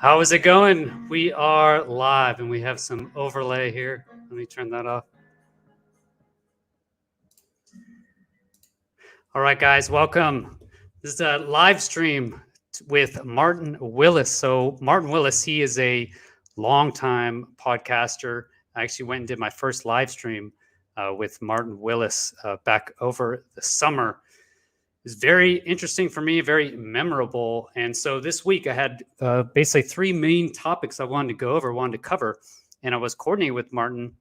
How is it going? We are live and we have some overlay here. Let me turn that off. All right, guys, welcome. This is a live stream with Martin Willis. So Martin Willis, he is a longtime podcaster. I actually went and did my first live stream with Martin Willis back over the summer. It was very interesting for me, very memorable. And so this week I had basically three main topics I wanted to go over, wanted to cover. And I was coordinating with Martin,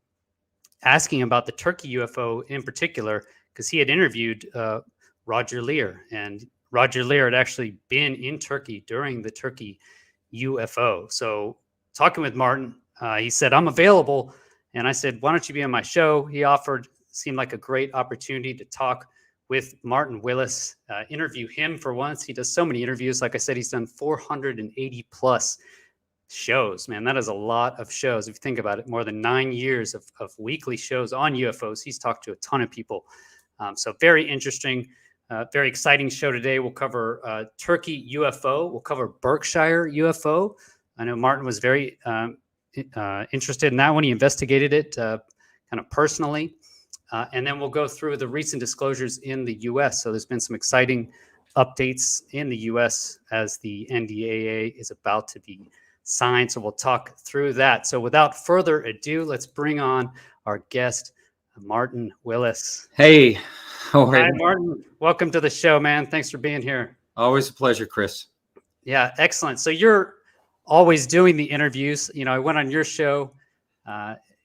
asking about the Turkey UFO in particular, because he had interviewed Roger Lear. And Roger Lear had actually been in Turkey during the Turkey UFO. So talking with Martin, he said, I'm available. And I said, why don't you be on my show? He offered, seemed like a great opportunity to talk with Martin Willis, interview him for once. He does so many interviews. Like I said, he's done 480 plus shows. Man, that is a lot of shows. If you think about it, more than 9 years of weekly shows on UFOs. He's talked to a ton of people. So very interesting, very exciting show today. We'll cover Turkey UFO. We'll cover Berkshire UFO. I know Martin was very interested in that one. He investigated it kind of personally. And then we'll go through the recent disclosures in the U.S. So there's been some exciting updates in the U.S. as the NDAA is about to be signed. So we'll talk through that. So without further ado, let's bring on our guest, Martin Willis. Hey, how are Hi, you? Martin. Welcome to the show, man. Thanks for being here. Always a pleasure, Chris. Yeah, excellent. So you're always doing the interviews. You know, I went on your show.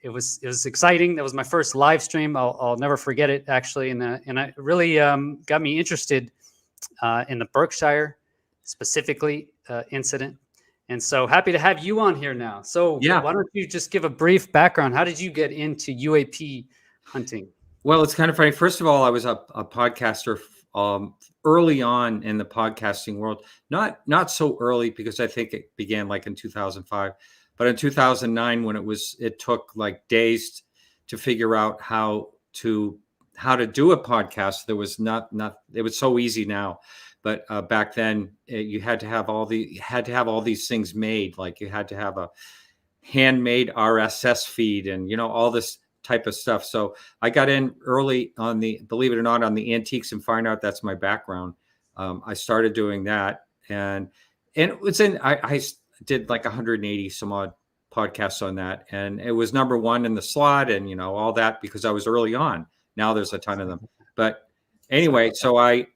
It was exciting. That was my first live stream. I'll never forget it, actually, and it really got me interested in the Berkshire specifically incident. And so happy to have you on here now. So Yeah. Why don't you just give a brief background? How did you get into UAP hunting? Well, it's kind of funny. First of all, I was a podcaster early on in the podcasting world. Not so early, because I think it began like in 2005. But in 2009, when it took like days to figure out how to do a podcast. There was it was so easy now, but back then you had to have all these things made. Like you had to have a handmade RSS feed and all this type of stuff. So I got in early on believe it or not, on the antiques and fine art. That's my background. I started doing that, and I did like 180 some odd podcasts on that, and it was number one in the slot, and all that, because I was early on. Now there's a ton of them, but anyway, so I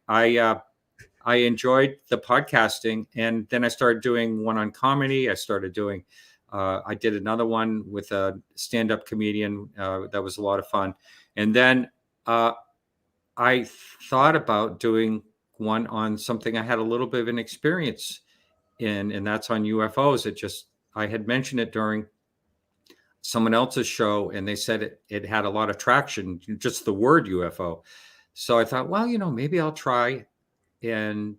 enjoyed the podcasting, and then I started doing one on comedy. I did another one with a stand-up comedian that was a lot of fun, and then I thought about doing one on something I had a little bit of an experience in, and that's on UFOs. I had mentioned it during someone else's show, and they said it had a lot of traction, just the word UFO. So I thought, well, maybe I'll try and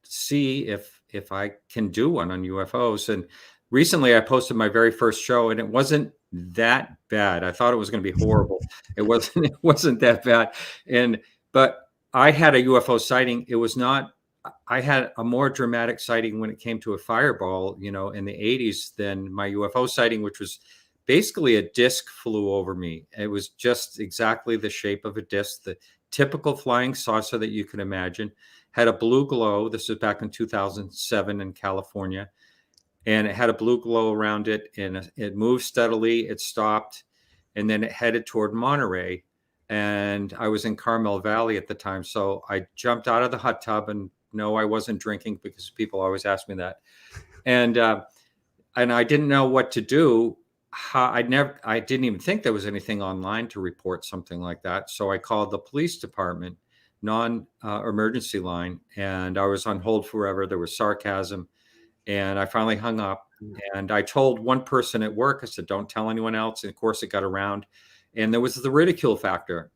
see if I can do one on UFOs. And recently I posted my very first show, and it wasn't that bad. I thought it was going to be horrible. It wasn't that bad. But I had a UFO sighting. It was not. I had a more dramatic sighting when it came to a fireball, in the 80s than my UFO sighting, which was basically a disc flew over me. It was just exactly the shape of a disc, the typical flying saucer that you can imagine. Had a blue glow. This was back in 2007 in California. And it had a blue glow around it, and it moved steadily. It stopped, and then it headed toward Monterey. And I was in Carmel Valley at the time. So I jumped out of the hot tub, and no, I wasn't drinking, because people always ask me that. And I didn't know what to do. I didn't even think there was anything online to report something like that. So I called the police department, non-emergency line, and I was on hold forever. There was sarcasm, and I finally hung up. And I told one person at work, I said, don't tell anyone else. And of course it got around, and there was the ridicule factor,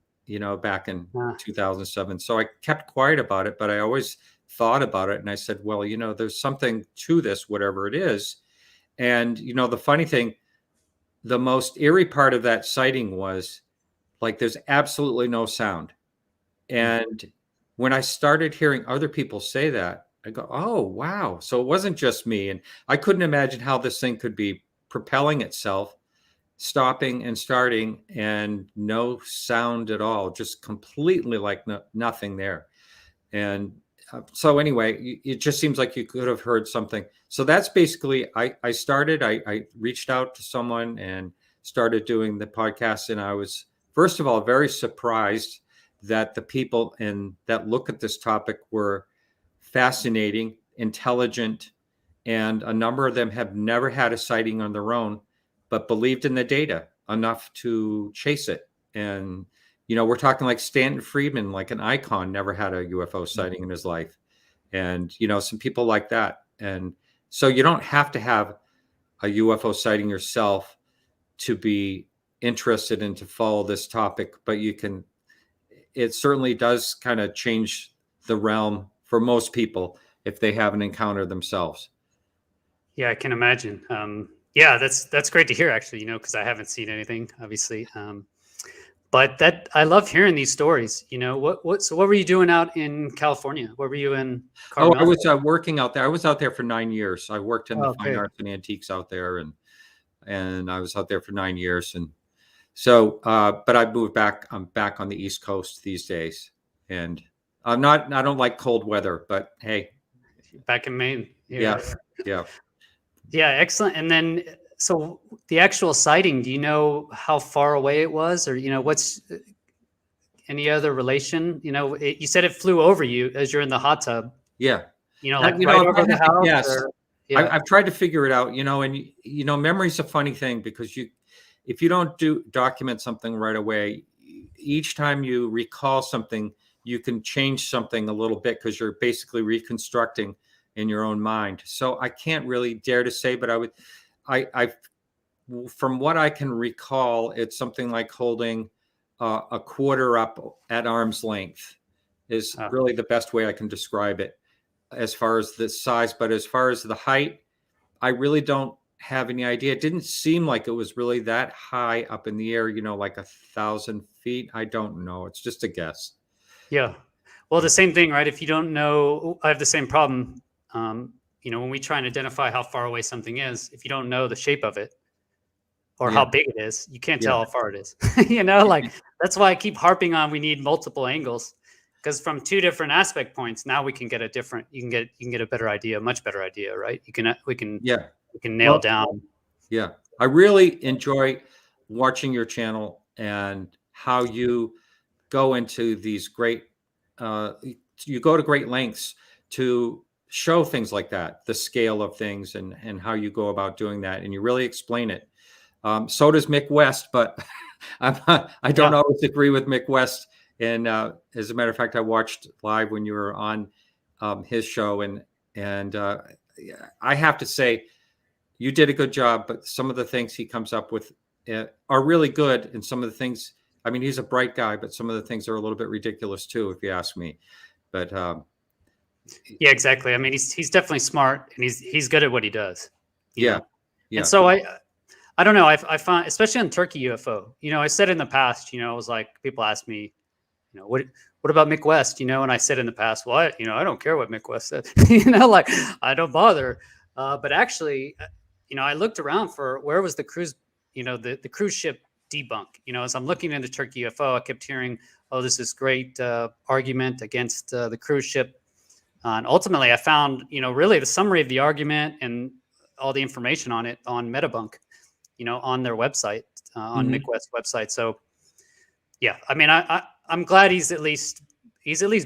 back in 2007. So I kept quiet about it, but I always thought about it. And I said, well, there's something to this, whatever it is. And, the funny thing, the most eerie part of that sighting was like, there's absolutely no sound. And when I started hearing other people say that, I go, oh, wow. So it wasn't just me. And I couldn't imagine how this thing could be propelling itself, stopping and starting, and no sound at all, just completely like nothing there. And so anyway, it just seems like you could have heard something. So that's basically, I reached out to someone and started doing the podcast. And I was, first of all, very surprised that the people that look at this topic were fascinating, intelligent, and a number of them have never had a sighting on their own, but believed in the data enough to chase it. And, we're talking like Stanton Friedman, like an icon, never had a UFO sighting in his life. And, some people like that. And so you don't have to have a UFO sighting yourself to be interested and to follow this topic, but it certainly does kind of change the realm for most people if they have an encounter themselves. Yeah, I can imagine. Yeah, that's great to hear, actually, because I haven't seen anything, obviously. But I love hearing these stories. So what were you doing out in California? What were you in Carmel? Oh, I was working out there. I was out there for 9 years. I worked in the fine arts and antiques out there, and I was out there for 9 years. And so, but I moved back. I'm back on the East Coast these days, and I don't like cold weather, but hey, back in Maine. Yeah. Yeah, excellent. And then, so the actual sighting, do you know how far away it was, or what's any other relation? You said it flew over you as you're in the hot tub. Yeah. Like right over the house. Yes. Yeah. I've tried to figure it out. And memory's a funny thing, because if you don't document something right away, each time you recall something, you can change something a little bit, because you're basically reconstructing in your own mind. So I can't really dare to say, but I from what I can recall, it's something like holding a quarter up at arm's length is really the best way I can describe it as far as the size. But as far as the height, I really don't have any idea. It didn't seem like it was really that high up in the air, like 1,000 feet. I don't know. It's just a guess. Yeah. Well, the same thing, right? If you don't know, I have the same problem. When we try and identify how far away something is, if you don't know the shape of it or how big it is, you can't tell how far it is. That's why I keep harping on we need multiple angles, because from two different aspect points, now we can get you can get a better idea, a much better idea, right? We can nail down. Yeah. I really enjoy watching your channel and how you go into these you go to great lengths to show things like that, the scale of things, and how you go about doing that. And you really explain it. So does Mick West, but I don't always agree with Mick West. And as a matter of fact, I watched live when you were on his show, and I have to say, you did a good job, but some of the things he comes up with are really good. And some of the things, I mean, he's a bright guy, but some of the things are a little bit ridiculous too, if you ask me. But yeah, exactly. I mean, he's definitely smart, and he's good at what he does. Yeah. And so I don't know. I find, especially on Turkey UFO, I said in the past, it was like people ask me, what about Mick West? And I said in the past, well, I don't care what Mick West said, like I don't bother. But actually, I looked around for where was the cruise, the cruise ship debunk. As I'm looking into Turkey UFO, I kept hearing, oh, this is great argument against the cruise ship. And ultimately, I found, really the summary of the argument and all the information on it on Metabunk, on their website, on Mick West's website. So, yeah, I mean, I'm glad he's at least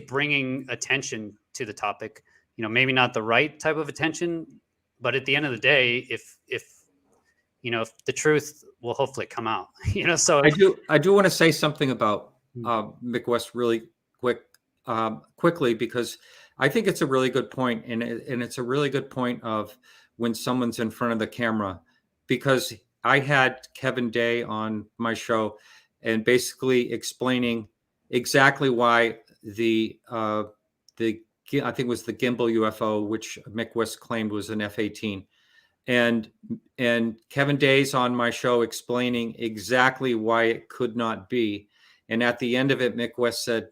bringing attention to the topic. Maybe not the right type of attention, but at the end of the day, if the truth will hopefully come out. So I do want to say something about Mick West really quickly, because I think it's a really good point, and it's a really good point of when someone's in front of the camera, because I had Kevin Day on my show and basically explaining exactly why the I think it was the gimbal UFO, which Mick West claimed was an F-18, and Kevin Day's on my show explaining exactly why it could not be, and at the end of it, Mick West said,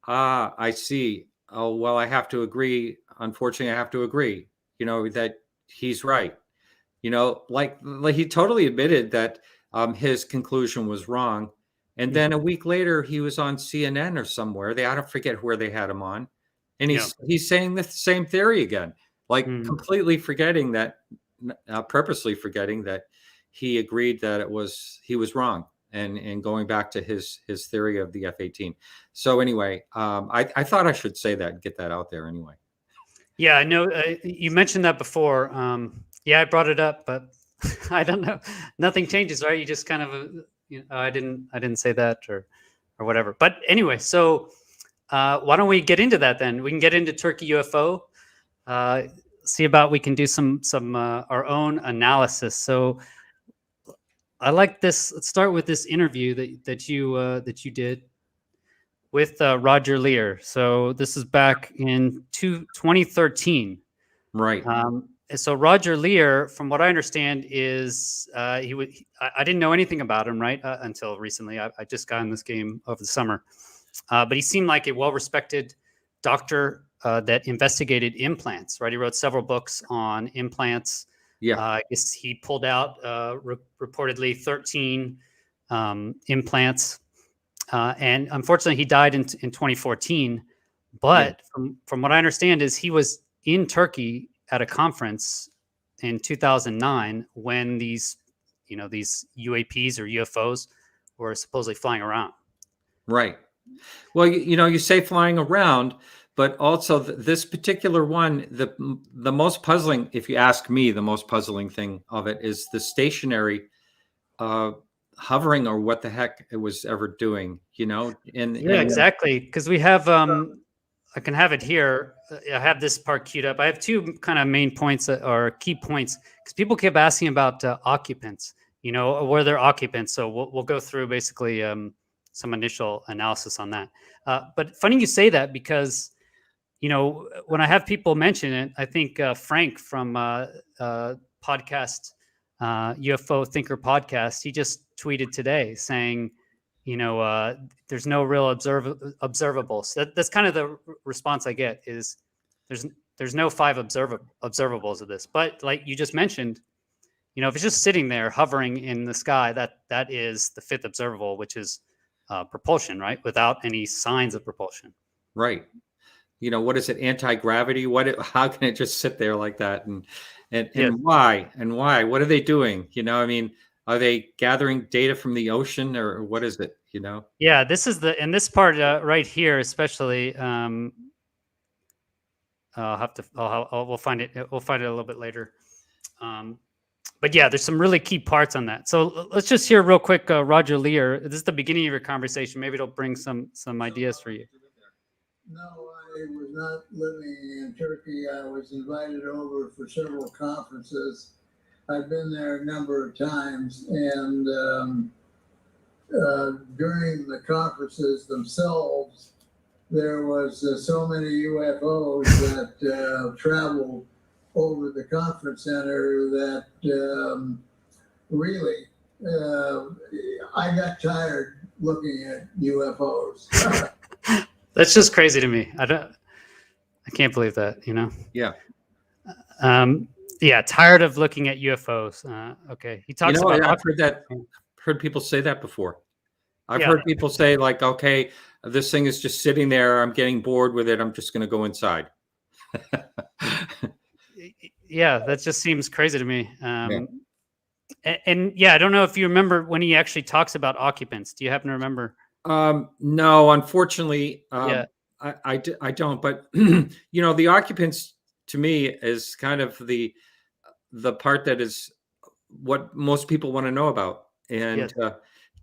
I see. Oh, well, I have to agree. unfortunately, I have to agree, that he's right. Like he totally admitted that his conclusion was wrong. And then a week later, he was on CNN or somewhere. I don't forget where they had him on. And Yeah. he's saying the same theory again, like Mm. completely forgetting that, purposely forgetting that he agreed that he was wrong, and going back to his theory of the F-18. So anyway, I thought I should say that and get that out there anyway. Yeah, I know you mentioned that before. Yeah, I brought it up, but I don't know. Nothing changes, right? You just kind of, I didn't say that or whatever. But anyway, so why don't we get into that then? We can get into Turkey UFO. See about we can do some our own analysis. So I like this. Let's start with this interview that you did with Roger Lear. So this is back in 2013. Right. So Roger Lear, from what I understand, is I didn't know anything about him, right, until recently. I just got in this game over the summer, but he seemed like a well-respected doctor that investigated implants. Right, he wrote several books on implants. Yeah. I guess he pulled out reportedly 13 implants, and unfortunately, he died in 2014. But from what I understand, is he was in Turkey at a conference in 2009 when these UAPs or UFOs were supposedly flying around. Right. Well, you say flying around, but also this particular one, the most puzzling, if you ask me, the most puzzling thing of it is the stationary hovering, or what the heck it was ever doing, and exactly. Because we have I can have it here. I have this part queued up. I have two kind of main points or key points, because people kept asking about occupants, were there occupants? So we'll go through basically some initial analysis on that. But funny you say that, because, when I have people mention it, I think Frank from podcast, UFO Thinker podcast, he just tweeted today saying, there's no real observables. That's kind of the response I get, is there's no 5 observables of this. But like you just mentioned, if it's just sitting there hovering in the sky, that is the 5th observable, which is propulsion, right? Without any signs of propulsion. Right. What is it? Anti-gravity? How can it just sit there like that? And why? And why? What are they doing? Are they gathering data from the ocean, or what is it? Yeah, this is this part right here, especially. We'll find it. We'll find it a little bit later. But yeah, there's some really key parts on that. So let's just hear real quick, Roger Lear. This is the beginning of your conversation. Maybe it'll bring some ideas for you. No, I was not living in Turkey. I was invited over for several conferences. I've been there a number of times, and during the conferences themselves, there was so many UFOs that traveled over the conference center that really I got tired looking at UFOs. That's just crazy to me. I can't believe that, Yeah. Yeah, tired of looking at UFOs. Okay, he talks about. I've heard people say that before. I've heard people say, like, okay, this thing is just sitting there. I'm getting bored with it. I'm just going to go inside. Yeah, that just seems crazy to me. And I don't know if you remember when he actually talks about occupants. Do you happen to remember? No, unfortunately, I don't. But the occupants, to me, is kind of the part that is what most people want to know about. And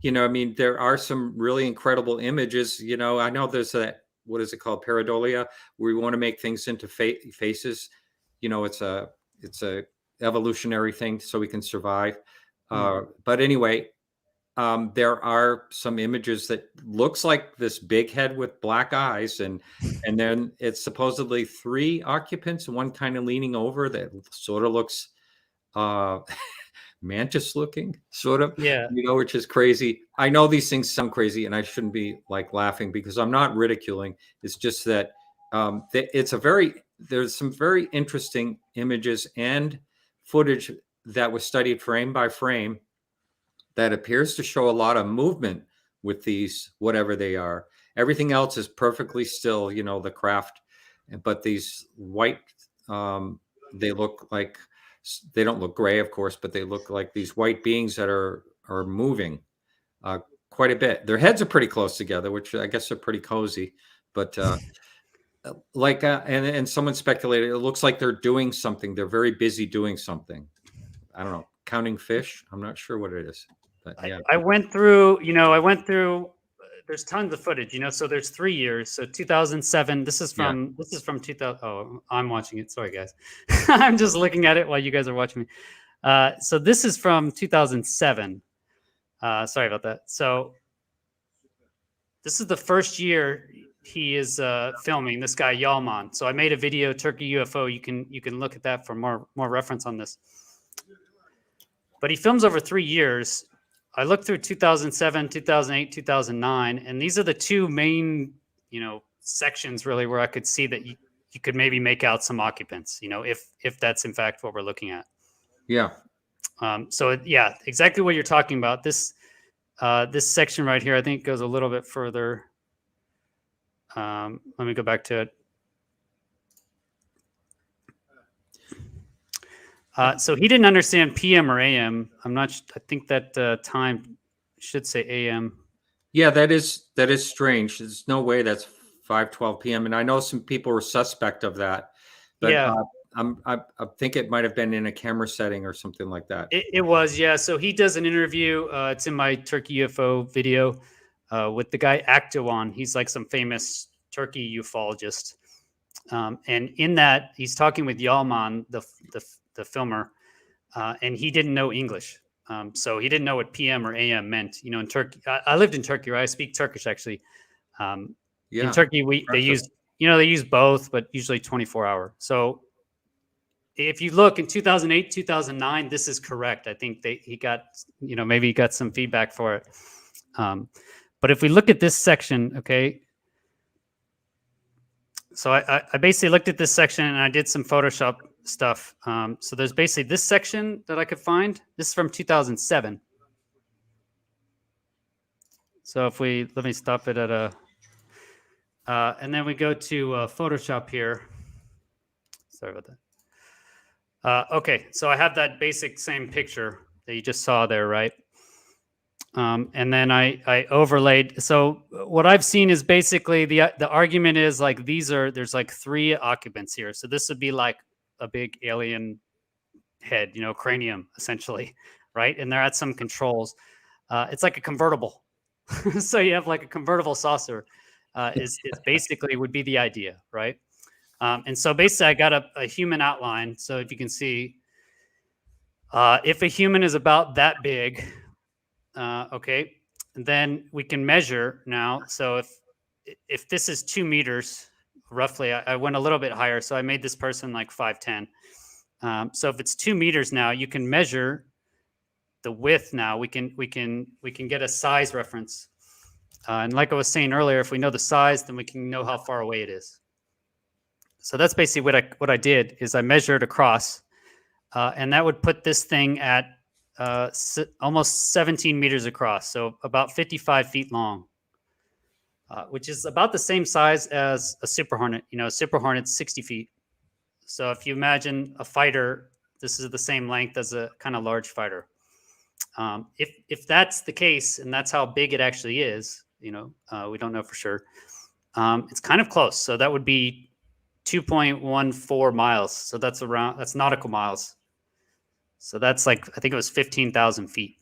there are some really incredible images. I know there's that, what is it called, pareidolia, where we want to make things into faces. It's a evolutionary thing so we can survive. But anyway, there are some images that looks like this big head with black eyes, and then it's supposedly 3 occupants, one kind of leaning over that sort of looks mantis looking, sort of, which is crazy. I know these things sound crazy, and I shouldn't be like laughing, because I'm not ridiculing. It's just that it's a very there's some very interesting images and footage that was studied frame by frame that appears to show a lot of movement with these, whatever they are. Everything else is perfectly still, the craft, but these white, they look like, they don't look gray, of course, but they look like these white beings that are moving quite a bit. Their heads are pretty close together, which I guess are pretty cozy, but and someone speculated, it looks like they're doing something. They're very busy doing something. I don't know, counting fish. I'm not sure what it is, but yeah. I went through, there's tons of footage, so there's 3 years. So 2007, this is from 2000. Oh, I'm watching it. Sorry, guys. I'm just looking at it while you guys are watching me. So this is from 2007. Sorry about that. So this is the first year he is filming, this guy Yalman. So I made a video, Turkey UFO. You can look at that for more reference on this. But he films over 3 years. I looked through 2007, 2008, 2009, and these are the two main, sections really where I could see that you could maybe make out some occupants, if that's in fact what we're looking at. Yeah. So yeah, exactly what you're talking about. This section right here, I think goes a little bit further. Let me go back to it. So he didn't understand PM or AM. I think that time should say AM. Yeah, that is strange. There's no way that's 5:12 p.m. And I know some people were suspect of that, but yeah. I think it might have been in a camera setting or something like that. It was, yeah. So he does an interview. It's in my Turkey UFO video with the guy Akdoğan. He's like some famous Turkey ufologist. And in that, he's talking with Yalman, the filmer, and he didn't know English. So he didn't know what PM or AM meant. In Turkey, I lived in Turkey, right? I speak Turkish actually. In Turkey, they use both, but usually 24-hour. So if you look in 2008, 2009, this is correct. I think he got, maybe he got some feedback for it. But if we look at this section, okay. So I basically looked at this section and I did some Photoshop stuff. So there's basically this section that I could find. This is from 2007. So let me stop it at and then we go to Photoshop here. Sorry about that. Okay, so I have that basic same picture that you just saw there, right? And then I overlaid. So what I've seen is basically the argument is like there's like 3 occupants here. So this would be like a big alien head, cranium essentially, right? And they're at some controls. It's like a convertible. So you have like a convertible saucer. Is basically would be the idea, right? And so basically I got a human outline. So if you can see, if a human is about that big, okay, then we can measure now. So if this is 2 meters, roughly, I went a little bit higher. So I made this person like 5'10". So if it's 2 meters now, you can measure the width now. We can get a size reference. And like I was saying earlier, if we know the size, then we can know how far away it is. So that's basically what I did is I measured across, and that would put this thing at almost 17 meters across, so about 55 feet long, which is about the same size as a Super Hornet. A Super Hornet's 60 feet. So if you imagine a fighter, this is the same length as a kind of large fighter. If that's the case, and that's how big it actually is, we don't know for sure. It's kind of close. So that would be 2.14 miles. So that's nautical miles. So that's like, I think it was 15,000 feet.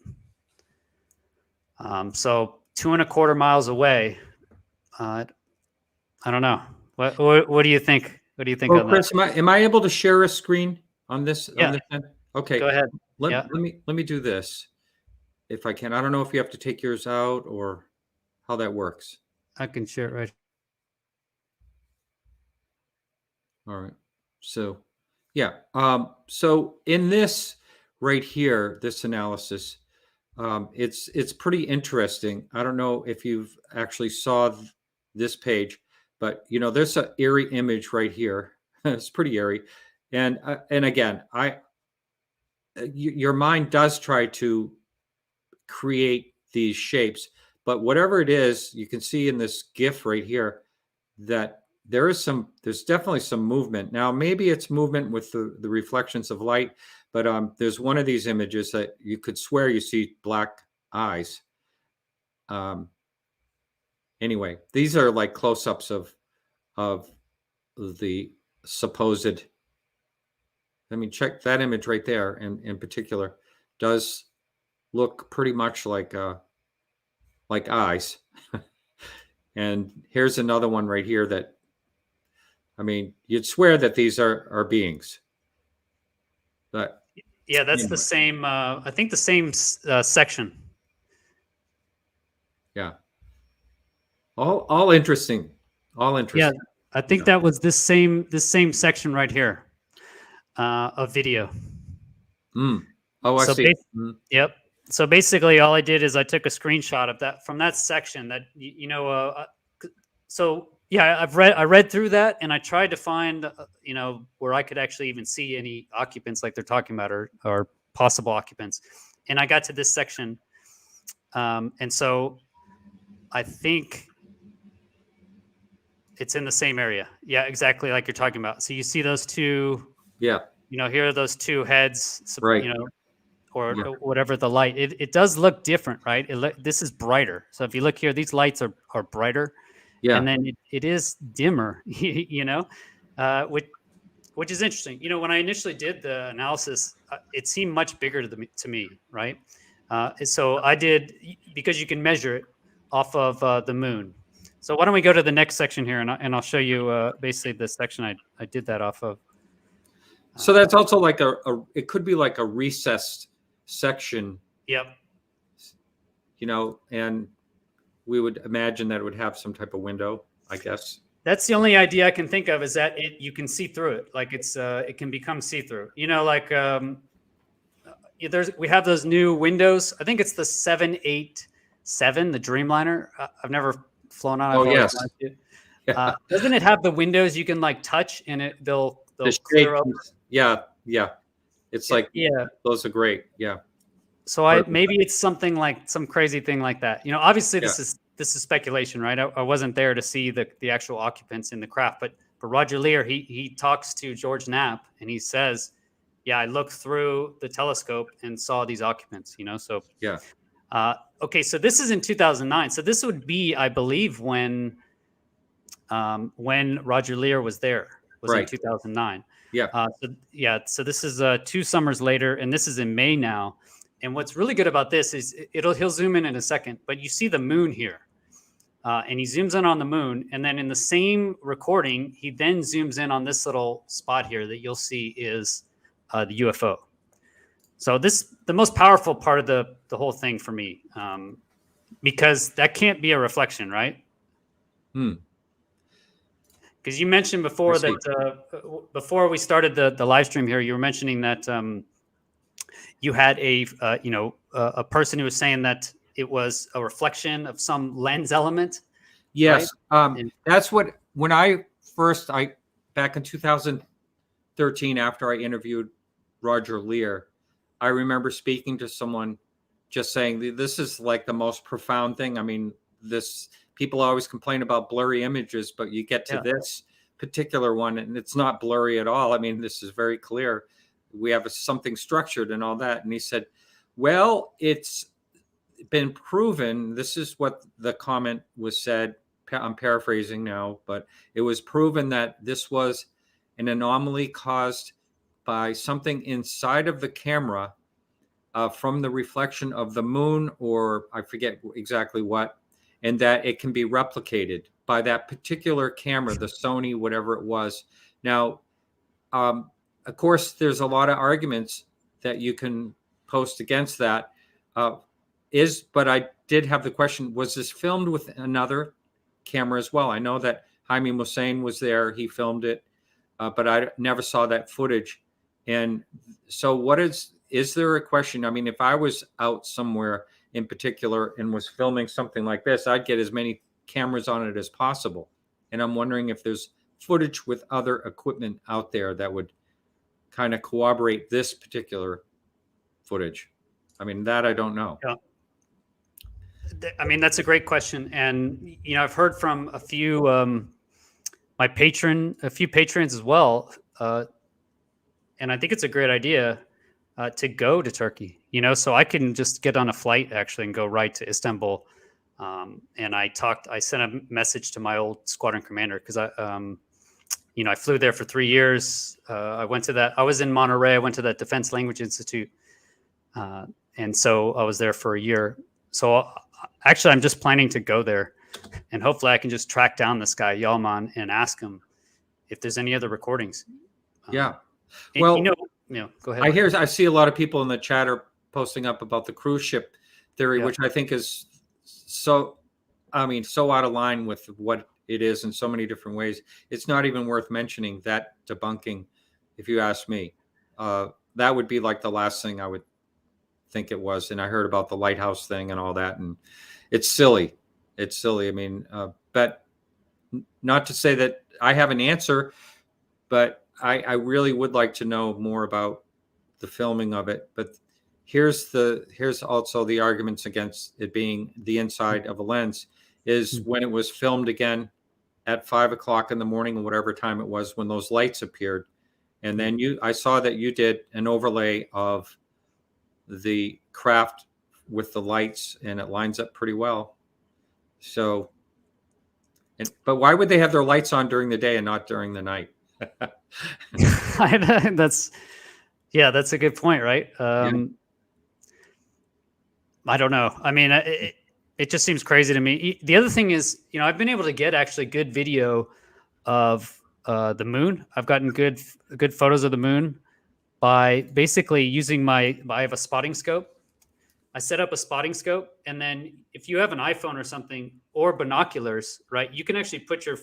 So 2.25 miles away. I don't know. What do you think? What do you think on Chris, that? am I able to share a screen on this? Yeah. On this end? Okay. Go ahead. Let me do this if I can. I don't know if you have to take yours out or how that works. I can share it right. All right. So, yeah. So in this right here, this analysis, it's pretty interesting. I don't know if you've actually saw this page, but there's an eerie image right here. It's pretty eerie. And again, your mind does try to create these shapes, but whatever it is, you can see in this GIF right here that there's definitely some movement. Now, maybe it's movement with the reflections of light, but there's one of these images that you could swear you see black eyes. Anyway, these are like close-ups of the supposed. I mean, check that image right there, in particular, does look pretty much like eyes. And here's another one right here that, I mean, you'd swear that these are beings. But yeah, that's anyway. the same. I think the same section. Yeah. All interesting. All interesting. Yeah, I think that was this same section right here, of video. Oh, I So see. Yep. So basically, all I did is I took a screenshot of that from that section. That so yeah, I read through that, and I tried to find where I could actually even see any occupants like they're talking about, or possible occupants, and I got to this section, and so I think it's in the same area. Yeah, exactly like you're talking about. So you see those two. Yeah. Here are those two heads. Right. Or whatever the light. It does look different, right? This is brighter. So if you look here, these lights are brighter. Yeah. And then it is dimmer, which is interesting. When I initially did the analysis, it seemed much bigger to me, right? So I did, because you can measure it off of the moon. So why don't we go to the next section here, and I'll show you basically the section I did that off of. So that's also like it could be like a recessed section. Yep. And we would imagine that it would have some type of window, I guess. That's the only idea I can think of, is that you can see through it. Like it can become see-through. We have those new windows. I think it's the 787, the Dreamliner. I've never flown on it. Oh, yes. Doesn't it have the windows you can like touch, and they'll clear up? Yeah. It's like, those are great. Yeah. So maybe it's something like some crazy thing like that. Obviously this is speculation, right? I wasn't there to see the actual occupants in the craft, but Roger Lear, he talks to George Knapp, and he says, yeah, I looked through the telescope and saw these occupants, so. Yeah. Okay. So this is in 2009. So this would be, I believe, when Roger Lear was there, in 2009. Yeah. So this is 2 summers later, and this is in May now. And what's really good about this is he'll zoom in a second, but you see the moon here, and he zooms in on the moon, and then in the same recording, he then zooms in on this little spot here that you'll see is the UFO. So the most powerful part of the whole thing for me, because that can't be a reflection, right? Because you mentioned before that before we started the live stream here, you were mentioning that you had a person who was saying that it was a reflection of some lens element. Yes, right? That's what when I back in 2013, after I interviewed Roger Lear, I remember speaking to someone just saying this is like the most profound thing. I mean, people always complain about blurry images, but you get to this particular one and it's not blurry at all. I mean, this is very clear. We have something structured and all that. And he said, well, it's been proven. This is what the comment was said. I'm paraphrasing now, but it was proven that this was an anomaly caused by something inside of the camera from the reflection of the moon, or I forget exactly what, and that it can be replicated by that particular camera, the Sony, whatever it was. Now, of course, there's a lot of arguments that you can post against that. But I did have the question, was this filmed with another camera as well? I know that Jaime Hussein was there. He filmed it, but I never saw that footage. And so is there a question? I mean, if I was out somewhere in particular and was filming something like this, I'd get as many cameras on it as possible. And I'm wondering if there's footage with other equipment out there that would kind of corroborate this particular footage? I mean, that I don't know. Yeah. I mean, that's a great question. And, I've heard from a few, a few patrons as well. And I think it's a great idea to go to Turkey, so I can just get on a flight actually and go right to Istanbul. And I sent a message to my old squadron commander because I flew there for 3 years. I was in Monterey. I went to that Defense Language Institute. And so I was there for a year. So actually, I'm just planning to go there, and hopefully I can just track down this guy, Yalman, and ask him if there's any other recordings. Yeah. Well, go ahead. I see a lot of people in the chat are posting up about the cruise ship theory, which I think is so out of line with what it is in so many different ways. It's not even worth mentioning that debunking, if you ask me. That would be like the last thing I would think it was. And I heard about the lighthouse thing and all that, and it's silly. It's silly. I mean, but not to say that I have an answer, but I really would like to know more about the filming of it. But here's also the arguments against it being the inside of a lens is when it was filmed again at 5 o'clock in the morning or whatever time it was when those lights appeared. And then I saw that you did an overlay of the craft with the lights, and it lines up pretty well. So, but why would they have their lights on during the day and not during the night? That's a good point, right? I don't know. I mean, it just seems crazy to me. The other thing is, I've been able to get actually good video of the moon. I've gotten good photos of the moon by basically using I have a spotting scope. I set up a spotting scope, and then if you have an iPhone or something or binoculars, right, you can actually put you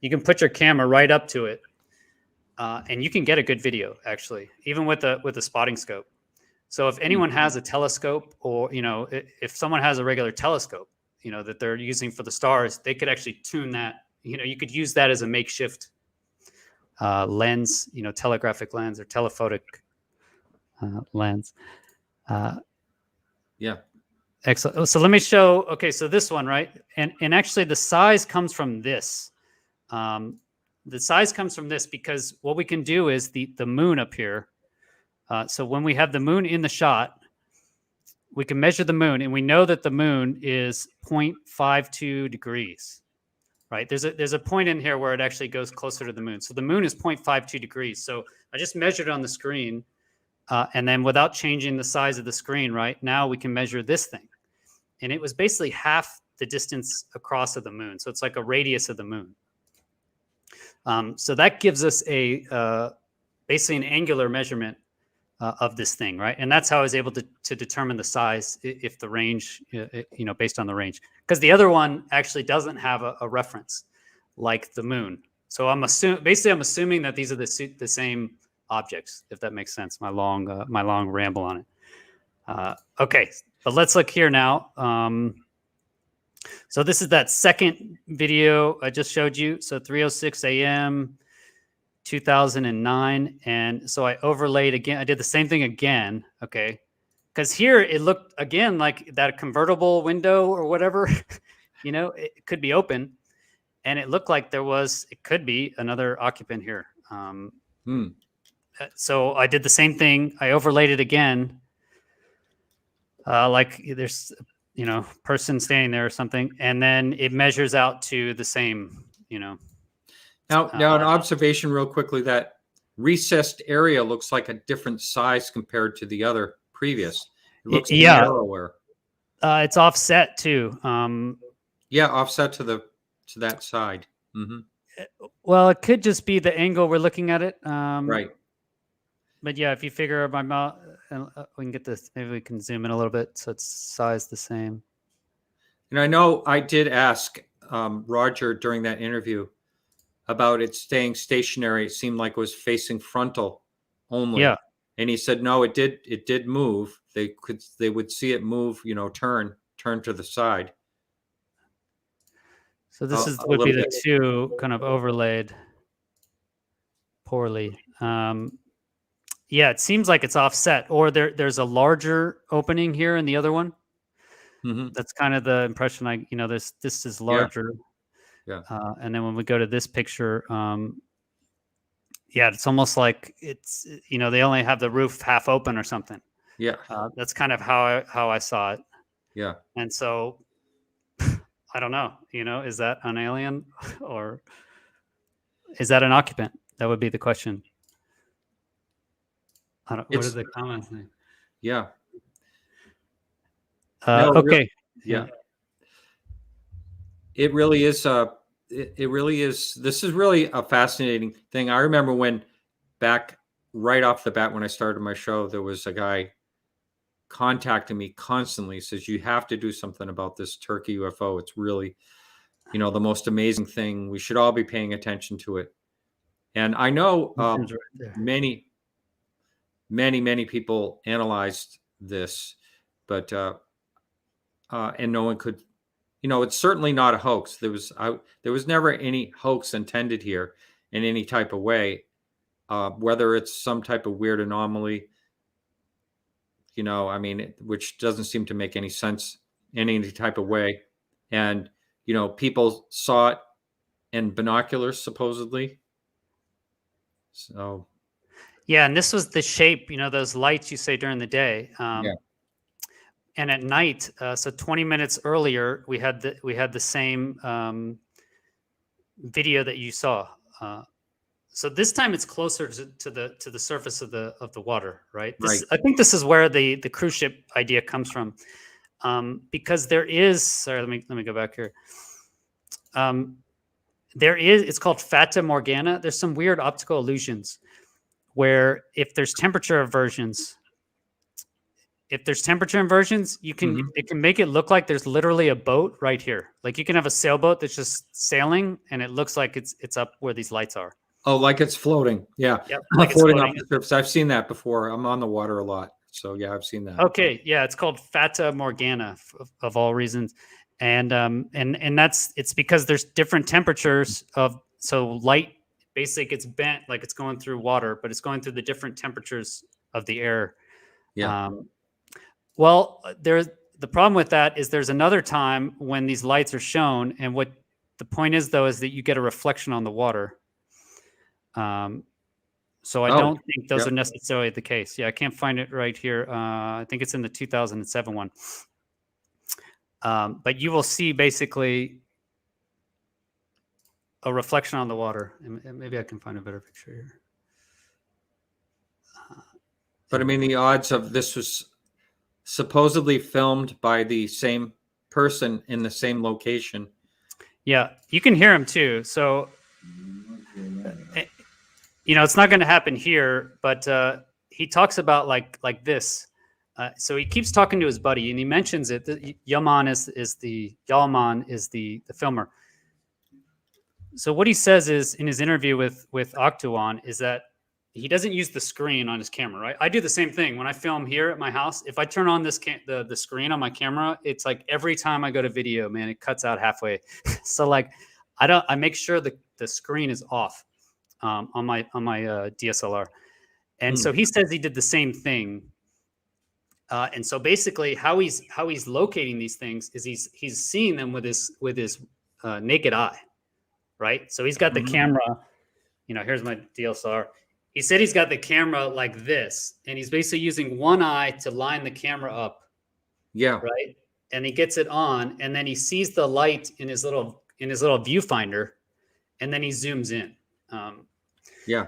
can put your camera right up to it, and you can get a good video actually, even with a spotting scope. So if anyone has a telescope, or if someone has a regular telescope, that they're using for the stars, they could actually tune that. You could use that as a makeshift lens, telegraphic lens or telephotic lens. Excellent. So let me show. Okay, so this one, right, and actually the size comes from this. The size comes from this because what we can do is the moon up here. So when we have the moon in the shot, we can measure the moon, and we know that the moon is 0.52 degrees. Right? There's a point in here where it actually goes closer to the moon. So the moon is 0.52 degrees. So I just measured it on the screen, and then without changing the size of the screen, right, now we can measure this thing. And it was basically half the distance across of the moon. So it's like a radius of the moon. So that gives us basically an angular measurement of this thing, right? And that's how I was able to determine the size, if the range, based on the range. Because the other one actually doesn't have a reference like the moon. So I'm assuming that these are the same objects, if that makes sense. My long ramble on it. Okay, but let's look here now. So this is that second video I just showed you. So 3:06 a.m. 2009, and so I overlaid again. I did the same thing again, okay? Because here it looked again like that convertible window or whatever, it could be open, and it looked like it could be another occupant here. So I did the same thing. I overlaid it again, like there's person standing there or something, and then it measures out to the same, Now, an observation real quickly, that recessed area looks like a different size compared to the other previous. It looks narrower. It's offset too. Offset to that side. Mm-hmm. Well, it could just be the angle we're looking at it. Right. But yeah, if you figure my mouth, we can get this. Maybe we can zoom in a little bit so it's size the same. And I know I did ask Roger during that interview about it staying stationary. It seemed like it was facing frontal only. Yeah. And he said, no, it did move. They would see it move, turn to the side. So this a would be little the bit. two kind of overlaid poorly. Yeah, it seems like it's offset, or there's a larger opening here in the other one. Mhm. That's kind of the impression this is Yeah. larger. Yeah. And then when we go to this picture, yeah, it's almost like it's, they only have the roof half open or something. Yeah. That's kind of how I saw it. Yeah. And so I don't know, is that an alien or is that an occupant? That would be the question. What are It's the comments? yeah. No, Okay. yeah. It really is. It really is. This is really a fascinating thing. I remember when back right off the bat when I started my show, there was a guy contacting me constantly. Says you have to do something about this Turkey UFO. It's really, the most amazing thing. We should all be paying attention to it. And I know Right there. many people analyzed this, but and no one could. It's certainly not a hoax. There was never any hoax intended here in any type of way, whether it's some type of weird anomaly, which doesn't seem to make any sense in any type of way. And, people saw it in binoculars, supposedly. So, Yeah, and this was the shape, those lights you say during the day. yeah. And at night, so 20 minutes earlier, we had the same video that you saw. So this time it's closer to the surface of the water, right? Right. I think this is where the cruise ship idea comes from, because there is. Sorry, let me go back here. It's called Fata Morgana. There's some weird optical illusions where if there's temperature inversions, you can it can make it look like there's literally a boat right here. Like you can have a sailboat that's just sailing, and it looks like it's up where these lights are. Oh, like it's floating. Yeah. Yep, like floating off the surface. I've seen that before. I'm on the water a lot. So yeah, I've seen that. Okay. Yeah. It's called Fata Morgana of all reasons. And it's because there's different temperatures so light basically gets bent like it's going through water, but it's going through the different temperatures of the air. Yeah. Well, the problem with that is there's another time when these lights are shown, and what the point is though is that you get a reflection on the water. So I don't think those are necessarily the case. Yeah, I can't find it right here. I think it's in the 2007 one. But you will see basically a reflection on the water. And maybe I can find a better picture here. But I mean, the odds of this was supposedly filmed by the same person in the same location. Yeah, you can hear him too. So, it's not going to happen here, but he talks about like this. So he keeps talking to his buddy, and he mentions it. Yalman is the filmer. So what he says is in his interview with Octuon is that he doesn't use the screen on his camera, right? I do the same thing when I film here at my house. If I turn on the screen on my camera, it's like every time I go to video, man, it cuts out halfway. So like I make sure the screen is off on my DSLR. And so he says he did the same thing. And so basically how he's locating these things is he's seeing them with his naked eye, right? So he's got the camera, here's my DSLR. He said he's got the camera like this, and he's basically using one eye to line the camera up. Yeah. Right. And he gets it on, and then he sees the light in his little viewfinder, and then he zooms in. Yeah.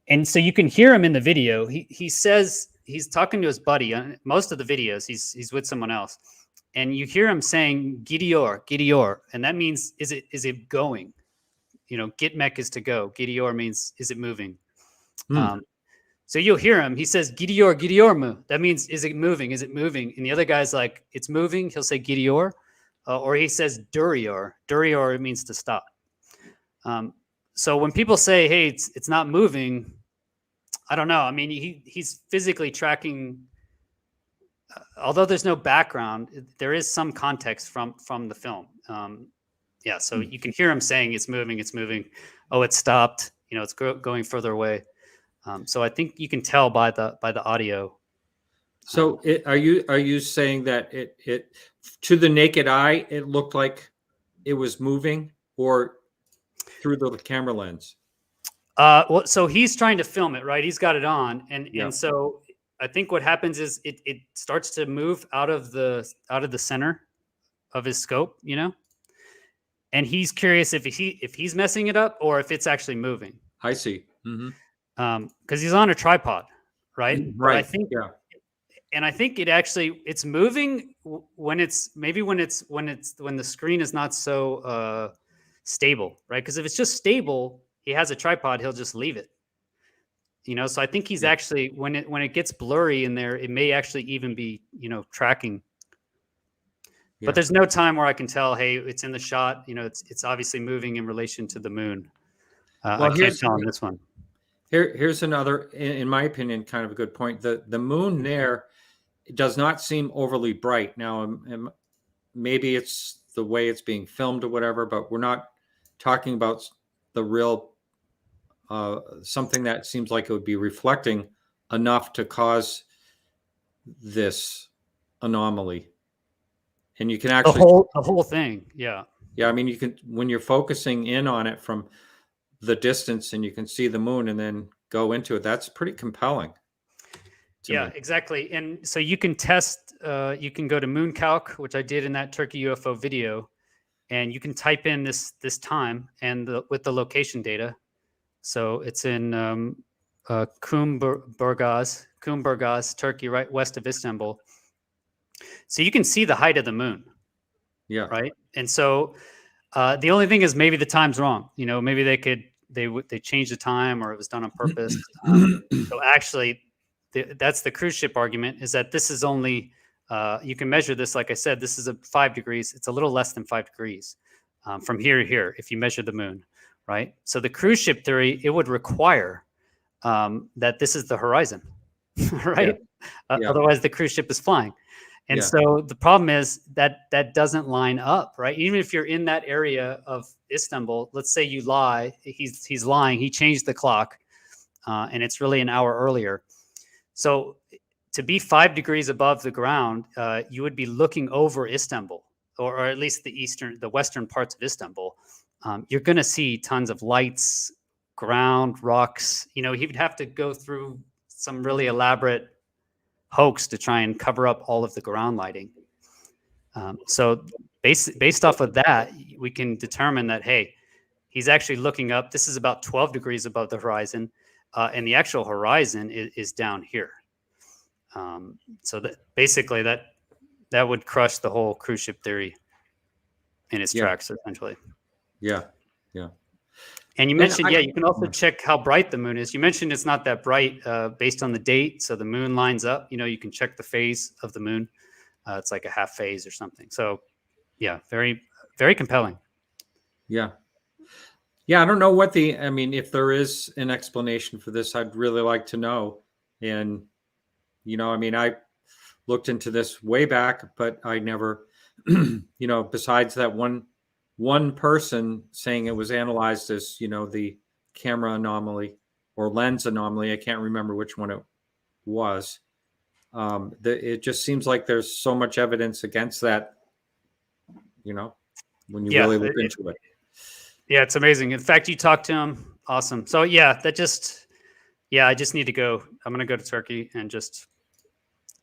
And so you can hear him in the video. He says he's talking to his buddy on most of the videos. He's with someone else, and you hear him saying Gidior, and that means is it going? Gitmek is to go. Gidior means is it moving? So you'll hear him. He says Gidior mu. That means is it moving? Is it moving? And the other guy's like it's moving. He'll say Gidior, or he says Durior. Durior means to stop. So when people say, "Hey, it's not moving," I don't know. I mean, he's physically tracking. Although there's no background, there is some context from the film. Yeah, so you can hear him saying it's moving, it's moving. Oh, it stopped. It's going further away. So I think you can tell by the audio. So are you saying that it to the naked eye it looked like it was moving, or through the camera lens? Well, so he's trying to film it, right? He's got it on, and Yeah. so I think what happens is it starts to move out of the center of his scope, and he's curious if he's messing it up or if it's actually moving. I see. Because he's on a tripod, right? But Right. Yeah. I think it's moving when the screen is not so stable, right? Because if it's just stable, he has a tripod, he'll just leave it. So I think he's actually when it gets blurry in there, it may actually even be tracking. Yeah. But there's no time where I can tell, hey, it's in the shot. It's obviously moving in relation to the moon. I can't tell on this one. Here's another, in my opinion, kind of a good point. The moon there does not seem overly bright. Now, maybe it's the way it's being filmed or whatever, but we're not talking about the real something that seems like it would be reflecting enough to cause this anomaly. And you can actually the whole thing, yeah. Yeah, I mean, you can, when you're focusing in on it from the distance and you can see the moon and then go into it, that's pretty compelling. Yeah, me. Exactly. And so you can test, you can go to MoonCalc, which I did in that Turkey UFO video, and you can type in this time and with the location data. So it's in Kumburgaz, Turkey, right west of Istanbul. So you can see the height of the moon. Yeah. Right. And so the only thing is maybe the time's wrong. Maybe they changed the time or it was done on purpose. So actually, that's the cruise ship argument, is that this is only, you can measure this. Like I said, this is 5 degrees. It's a little less than 5 degrees from here to here if you measure the moon. Right. So the cruise ship theory, it would require that this is the horizon. Right. Yeah. Otherwise, the cruise ship is flying. And so the problem is that doesn't line up, right? Even if you're in that area of Istanbul, let's say you lie, he's lying, he changed the clock, and it's really an hour earlier. So to be 5 degrees above the ground, you would be looking over Istanbul, or at least the western parts of Istanbul. You're going to see tons of lights, ground, rocks. He would have to go through some really elaborate hoax to try and cover up all of the ground lighting. So based off of that, we can determine that, hey, he's actually looking up. This is about 12 degrees above the horizon, and the actual horizon is down here. So that basically that would crush the whole cruise ship theory in its tracks, essentially. Yeah. And you mentioned, you can also check how bright the moon is. You mentioned it's not that bright based on the date. So the moon lines up. You can check the phase of the moon. It's like a half phase or something. So, yeah, very, very compelling. Yeah. I don't know if there is an explanation for this, I'd really like to know. And, I looked into this way back, but I never, besides that one person saying it was analyzed as, the camera anomaly or lens anomaly. I can't remember which one it was. It just seems like there's so much evidence against that, when you really look into it. Yeah, it's amazing. In fact, you talked to him. Awesome. So I just need to go. I'm going to go to Turkey and just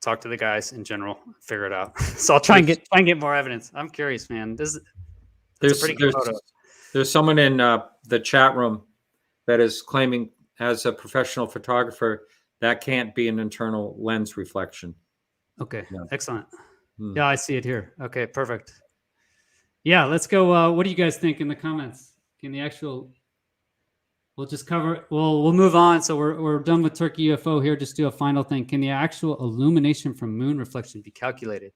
talk to the guys in general, figure it out. So I'll try and get more evidence. I'm curious, man. There's someone in the chat room that is claiming, as a professional photographer, that can't be an internal lens reflection. Okay, excellent. Yeah, I see it here. Okay, perfect. Yeah, let's go. What do you guys think in the comments? We'll just cover. We'll move on. So we're done with Turkey UFO here. Just do a final thing. Can the actual illumination from moon reflection be calculated?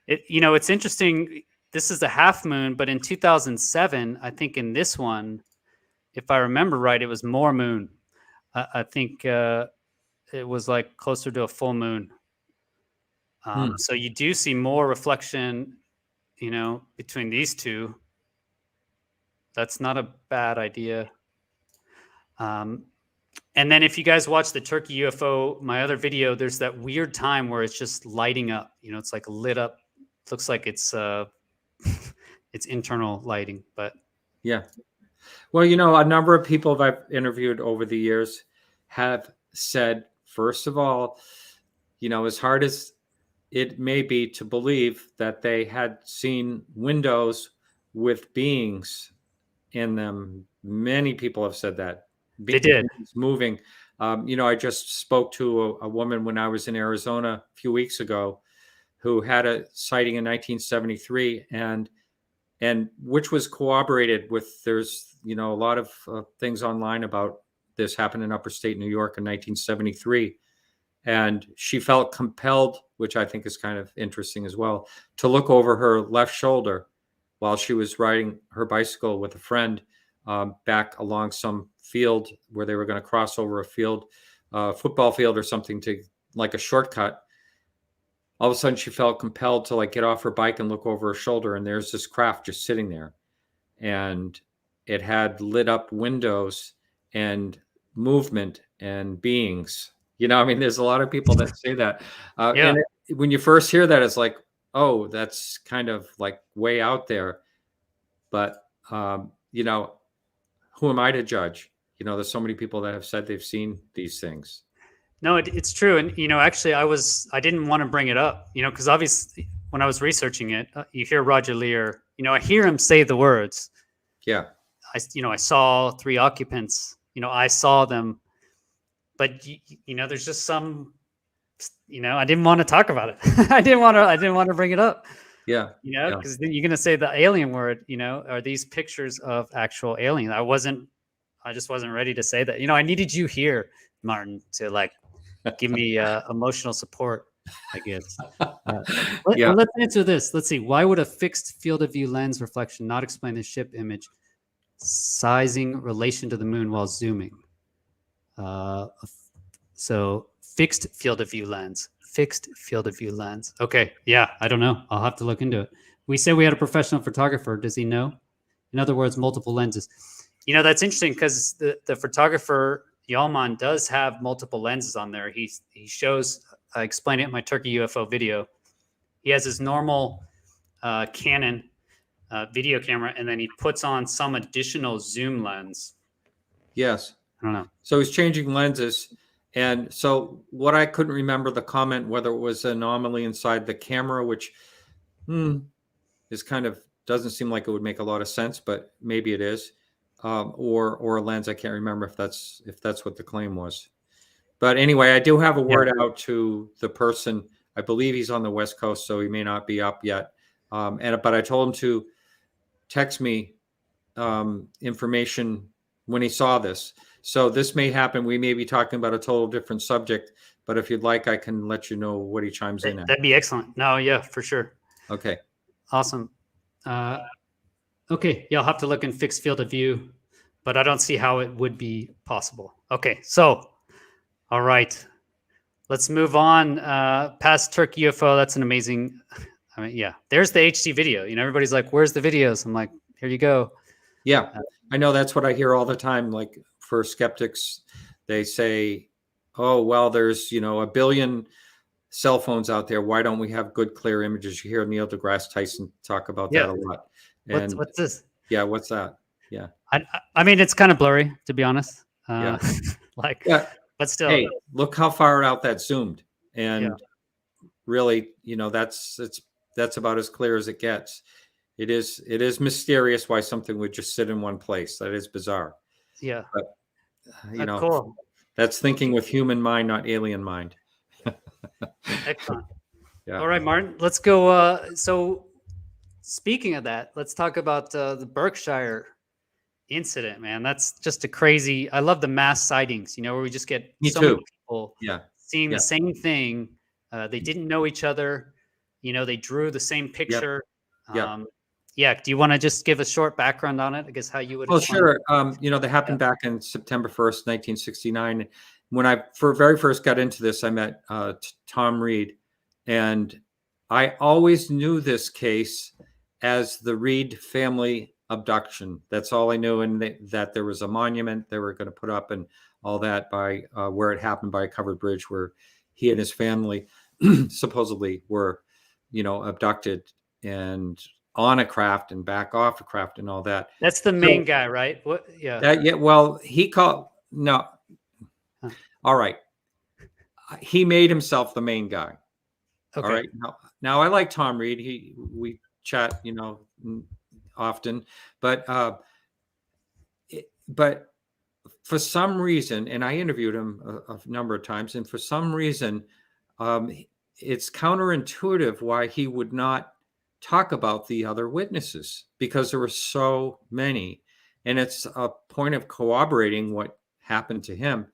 It's interesting. This is a half moon, but in 2007, I think in this one, if I remember right, it was more moon. I think it was like closer to a full moon. So you do see more reflection between these two, that's not a bad idea. And then if you guys watch the Turkey UFO, my other video, there's that weird time where it's just lighting up. It's like lit up. Looks like it's it's internal lighting, but yeah. Well, a number of people that I've interviewed over the years have said, first of all, as hard as it may be to believe that they had seen windows with beings in them. Many people have said that. They did. Moving. I just spoke to a woman when I was in Arizona a few weeks ago who had a sighting in 1973 and which was corroborated with, there's, a lot of things online about this happened in upstate New York in 1973. And she felt compelled, which I think is kind of interesting as well, to look over her left shoulder while she was riding her bicycle with a friend back along some field where they were going to cross over a field, football field or something, to like a shortcut. All of a sudden she felt compelled to get off her bike and look over her shoulder. And there's this craft just sitting there, and it had lit up windows and movement and beings. There's a lot of people that say that. And when you first hear that, it's like, oh, that's kind of like way out there. But, who am I to judge? There's so many people that have said they've seen these things. No, it's true. And, actually I didn't want to bring it up, because obviously when I was researching it, you hear Roger Lear, I hear him say the words. Yeah. I saw 3 occupants, I saw them. But there's just some, I didn't want to talk about it. I didn't want to bring it up. Yeah. Because then you're gonna say the alien word. Are these pictures of actual aliens? I just wasn't ready to say that. I needed you here, Martin, to give me emotional support, I guess. Let's answer this. Let's see. Why would a fixed field of view lens reflection not explain the ship image sizing relation to the moon while zooming? So fixed field of view lens. Okay. Yeah. I don't know. I'll have to look into it. We said we had a professional photographer. Does he know? In other words, multiple lenses. That's interesting because the photographer, Yalman, does have multiple lenses on there. He shows, I explained it in my Turkey UFO video. He has his normal Canon video camera, and then he puts on some additional zoom lens. Yes. I don't know. So he's changing lenses. And so what I couldn't remember the comment, whether it was an anomaly inside the camera, which is kind of, doesn't seem like it would make a lot of sense, but maybe it is, or a lens. I can't remember if that's what the claim was. But anyway, I do have a word out to the person. I believe he's on the West Coast, so he may not be up yet. But I told him to text me information when he saw this. So this may happen. We may be talking about a total different subject, but if you'd like, I can let you know what he chimes in at. That'd be excellent. No, yeah, for sure. Okay. Awesome. Okay. Yeah, I'll have to look in fixed field of view, but I don't see how it would be possible. Okay. So, all right, let's move on past Turkey UFO. That's an amazing, there's the HD video. Everybody's like, where's the videos? I'm like, here you go. Yeah. I know that's what I hear all the time. Like, for skeptics, they say, oh, well, there's, a billion cell phones out there. Why don't we have good, clear images? You hear Neil deGrasse Tyson talk about that a lot. And what's this? Yeah. What's that? Yeah. I mean, it's kind of blurry, to be honest. But still. Hey, look how far out that zoomed. And really, that's about as clear as it gets. It is mysterious why something would just sit in one place. That is bizarre. Yeah. But, cool. That's thinking with human mind, not alien mind. Excellent. Yeah. All right, Martin, let's go. So speaking of that, let's talk about the Berkshire incident, man. That's just a crazy, I love the mass sightings, where we just get many people seeing the same thing. They didn't know each other. They drew the same picture. Do you want to just give a short background on it? I guess how you would. Well, sure. They happened back in September 1st, 1969. When I very first got into this, I met Tom Reed, and I always knew this case as the Reed family abduction. That's all I knew, and that there was a monument they were going to put up and all that by where it happened, by a covered bridge where he and his family supposedly were, abducted and on a craft and back off a craft and all that. That's the main guy, right? What? Yeah. Yeah. Well, he called no. Huh. All right. He made himself the main guy. Okay. All right. Now I like Tom Reed. We chat, often, but for some reason, and I interviewed him a number of times, and for some reason, it's counterintuitive why he would not talk about the other witnesses, because there were so many, and it's a point of corroborating what happened to him.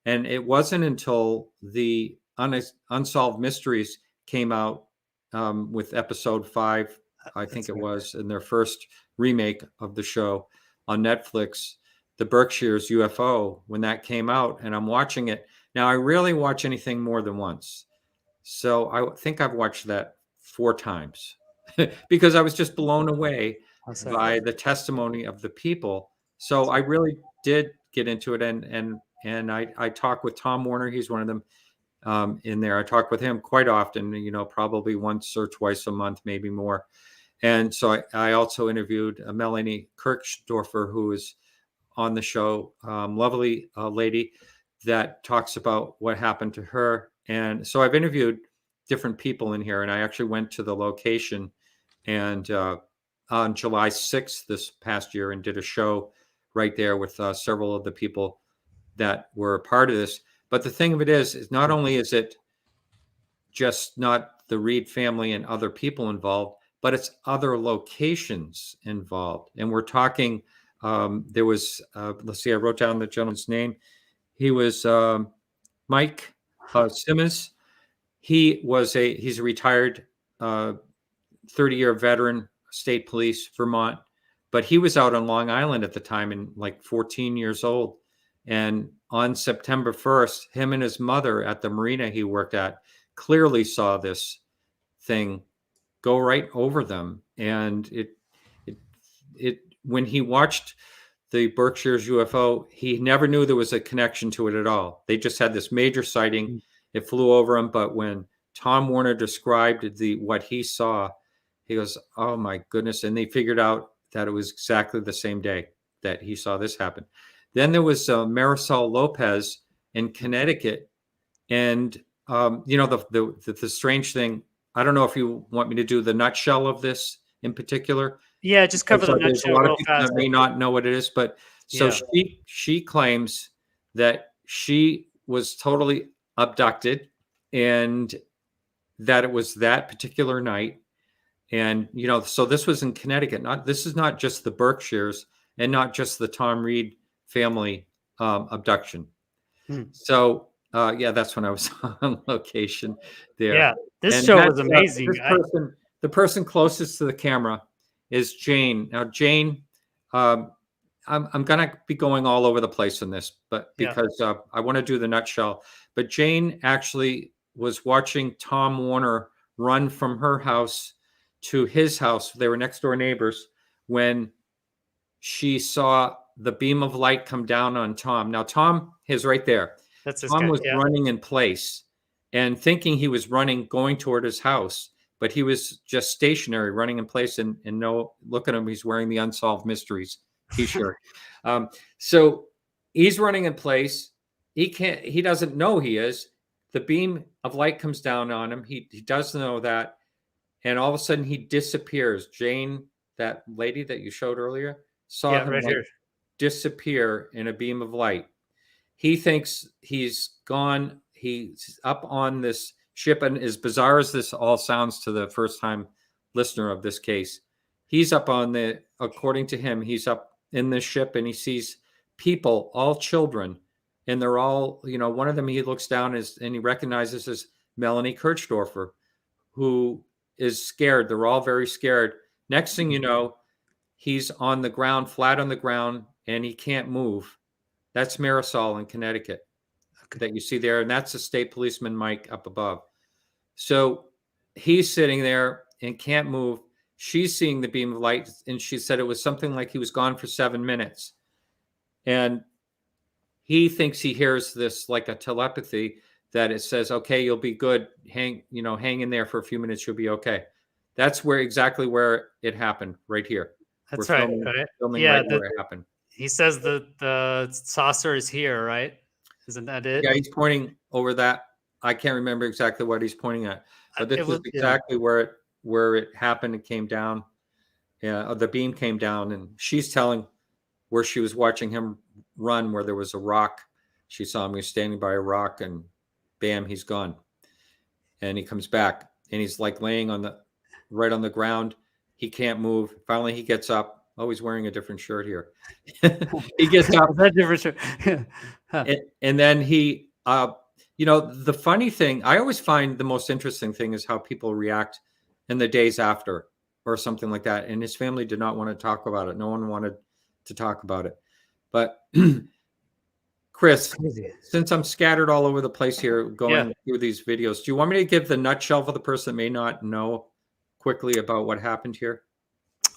And it wasn't until the Unsolved Mysteries came out with episode 5, I think it was, in their first remake of the show on Netflix, the Berkshires UFO, when that came out, and I'm watching it. Now, I rarely watch anything more than once. So I think I've watched that 4 times because I was just blown away by the testimony of the people. So I really did get into it. And I talk with Tom Warner. He's one of them in there. I talk with him quite often, probably once or twice a month, maybe more. And so I also interviewed Melanie Kirchdorfer, who is on the show, lovely lady that talks about what happened to her. And so I've interviewed different people in here, and I actually went to the location and on July 6th this past year and did a show right there with several of the people that were part of this. But the thing of it is not only is it just not the Reed family and other people involved, but it's other locations involved. And we're talking, there was, let's see, I wrote down the gentleman's name. He was Mike Simmons. He's a retired 30-year veteran, state police, Vermont, but he was out on Long Island at the time and like 14 years old. And on September 1st, him and his mother at the marina he worked at clearly saw this thing go right over them. And it when he watched the Berkshires UFO, he never knew there was a connection to it at all. They just had this major sighting. It flew over him. But when Tom Warner described what he saw, he goes, "Oh my goodness." And they figured out that it was exactly the same day that he saw this happen. Then there was Marisol Lopez in Connecticut. And, the strange thing, I don't know if you want me to do the nutshell of this in particular. Yeah, just cover the There's a nutshell lot of real people fast. that may not know what it is, but so she claims that she was totally abducted and that it was that particular night. And, so this was in Connecticut. This is not just the Berkshires and not just the Tom Reed family abduction. So, that's when I was on location there. Yeah, this And show was amazing. The person closest to the camera is Jane. Now, Jane, I'm going to be going all over the place in this, but because I want to do the nutshell. But Jane actually was watching Tom Warner run from her house to his house. They were next door neighbors when she saw the beam of light come down on Tom. Now, Tom is right there. Tom was running in place and thinking he was going toward his house, but he was just stationary, running in place. And no, look at him. He's wearing the Unsolved Mysteries t-shirt. So he's running in place. He doesn't know he is. The beam of light comes down on him. He does know that. And all of a sudden he disappears. Jane, that lady that you showed earlier, saw him right disappear in a beam of light. He thinks he's gone. He's up on this ship. And as bizarre as this all sounds to the first time listener of this case, he's up according to him, he's up in this ship and he sees people, all children. And they're all, one of them he looks down and he recognizes as Melanie Kirchdorfer, who is scared. They're all very scared. Next thing you know, he's on the ground, flat on the ground, and he can't move. That's Marisol in Connecticut that you see there. And that's the state policeman, Mike, up above. So he's sitting there and can't move. she's seeing the beam of light, and she said it was something like he was gone for 7 minutes. And he thinks he hears this like a telepathy that it says, okay, you'll be good. Hang in there for a few minutes. You'll be okay. That's exactly where it happened, right here. That's We're right. filming Yeah, right where it happened. he says the saucer is here, right? Isn't that it? Yeah, he's pointing over that. I can't remember exactly what he's pointing at, but this is exactly where it happened. It came down. Yeah, the beam came down, and she's telling where she was watching him run, where there was a rock. She saw him. He was standing by a rock, and bam, he's gone. And he comes back, and he's like laying right on the ground. He can't move. Finally, he gets up. Oh, he's wearing a different shirt here. He gets up. That different shirt. and then he, the funny thing, I always find the most interesting thing is how people react in the days after or something like that. And his family did not want to talk about it. No one wanted to talk about it. But Chris, since I'm scattered all over the place here going through these videos, do you want me to give the nutshell for the person that may not know quickly about what happened here?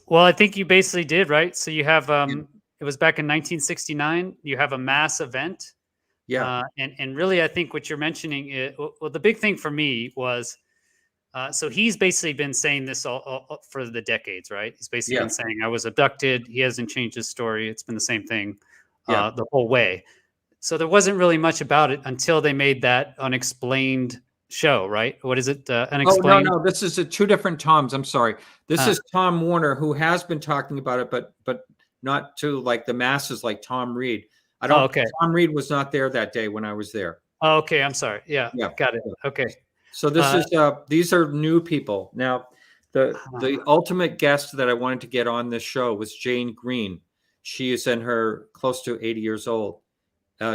Well, I think you basically did, right? So you have it was back in 1969. You have a mass event. Yeah. And really, I think what you're mentioning, well, the big thing for me was, so he's basically been saying this all for the decades, right? He's basically been saying, I was abducted. He hasn't changed his story. It's been the same thing the whole way. So there wasn't really much about it until they made that unexplained show, right? What is it? Unexplained? Oh, no. This is two different Toms. I'm sorry. This is Tom Warner, who has been talking about it, but not to like the masses like Tom Reed. Tom Reed was not there that day when I was there. Oh, okay. I'm sorry. Yeah. Got it. Okay. So this is these are new people. Now, the ultimate guest that I wanted to get on this show was Jane Green. She is in her close to 80 years old.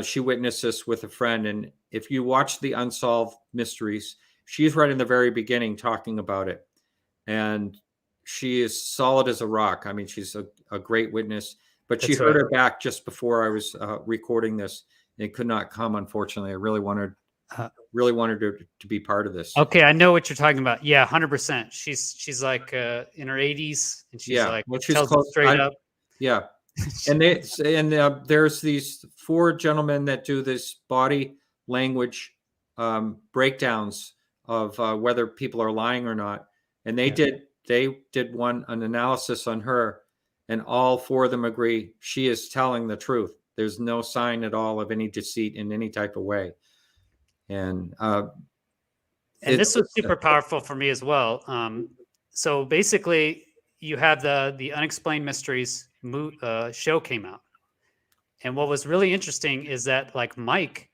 She witnessed this with a friend. And if you watch the Unsolved Mysteries, she's right in the very beginning talking about it. And she is solid as a rock. I mean, she's a great witness. But she heard her back just before I was recording this. It could not come, unfortunately. I really wanted her to be part of this. Okay, I know what you're talking about. Yeah, 100%. She's like in her 80s, and she's like tells it straight up. Yeah. And there's these 4 gentlemen that do this body language breakdowns of whether people are lying or not. And they did an analysis on her, and all 4 of them agree she is telling the truth. There's no sign at all of any deceit in any type of way. And this was super powerful for me as well. So basically, you have the Unexplained Mysteries show came out, and what was really interesting is that like Mike,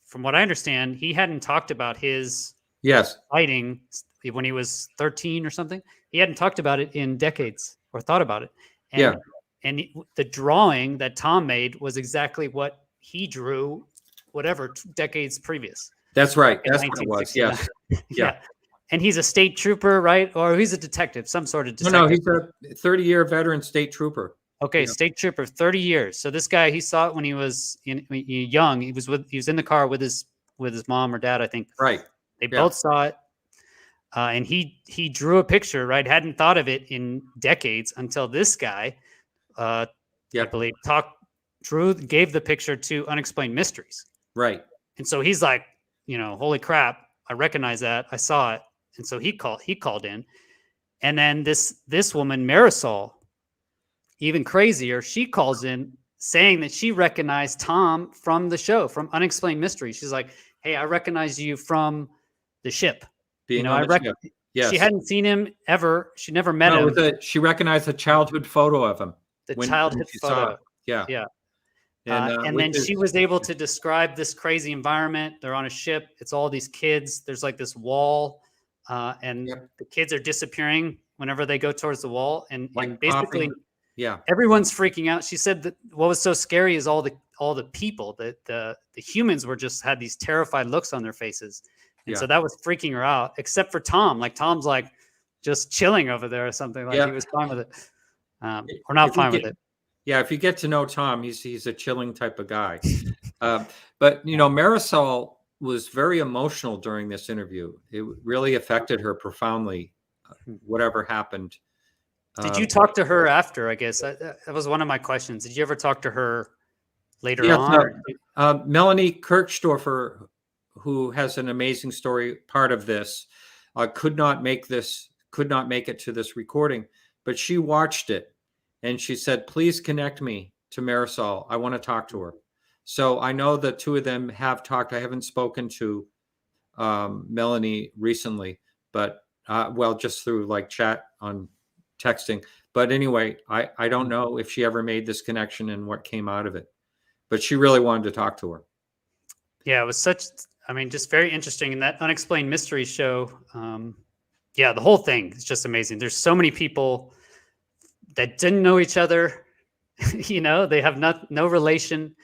from what I understand, he hadn't talked about his fighting when he was 13 or something. He hadn't talked about it in decades or thought about it. And the drawing that Tom made was exactly what he drew, whatever decades previous. That's right. That's what it was. Yeah. And he's a state trooper, right? Or he's a detective, some sort of detective. No, he's a 30-year veteran state trooper. Okay, state trooper, 30 years. So this guy, he saw it when he was young. He was in the car with his mom or dad, I think. Right. They both saw it, and he drew a picture. Right, hadn't thought of it in decades until this guy, I believe, gave the picture to Unexplained Mysteries. Right. And so he's like, holy crap, I recognize that. I saw it. And so he called in, and then this woman Marisol, even crazier, she calls in saying that she recognized Tom from the show, from Unexplained Mysteries. She's like, hey, I recognize you from the ship. Being on the ship. Yes. She hadn't seen him ever. She never met him. She recognized a childhood photo of him. Childhood photo. Yeah. And then she was able to describe this crazy environment. They're on a ship. It's all these kids. There's like this wall, and the kids are disappearing whenever they go towards the wall. And basically, everyone's freaking out. She said that what was so scary is all the people, that the humans had these terrified looks on their faces. And so that was freaking her out, except for Tom. Like Tom's like just chilling over there or something. Like he was fine with it. Or not fine with it. Yeah, if you get to know Tom, he's a chilling type of guy. But Marisol was very emotional during this interview. It really affected her profoundly, whatever happened Did you talk to her after? I guess that was one of my questions. Did you ever talk to her later Yes, on? Melanie Kirchdorfer, who has an amazing story, part of this, could not make it to this recording, but she watched it and she said, "Please connect me to Marisol. I want to talk to her." So I know the two of them have talked. I haven't spoken to Melanie recently, but well, just through like chat on texting. But anyway, I don't know if she ever made this connection and what came out of it, but she really wanted to talk to her. Yeah, it was just very interesting. And that Unexplained Mysteries show, yeah, the whole thing is just amazing. There's so many people that didn't know each other, they have no relation.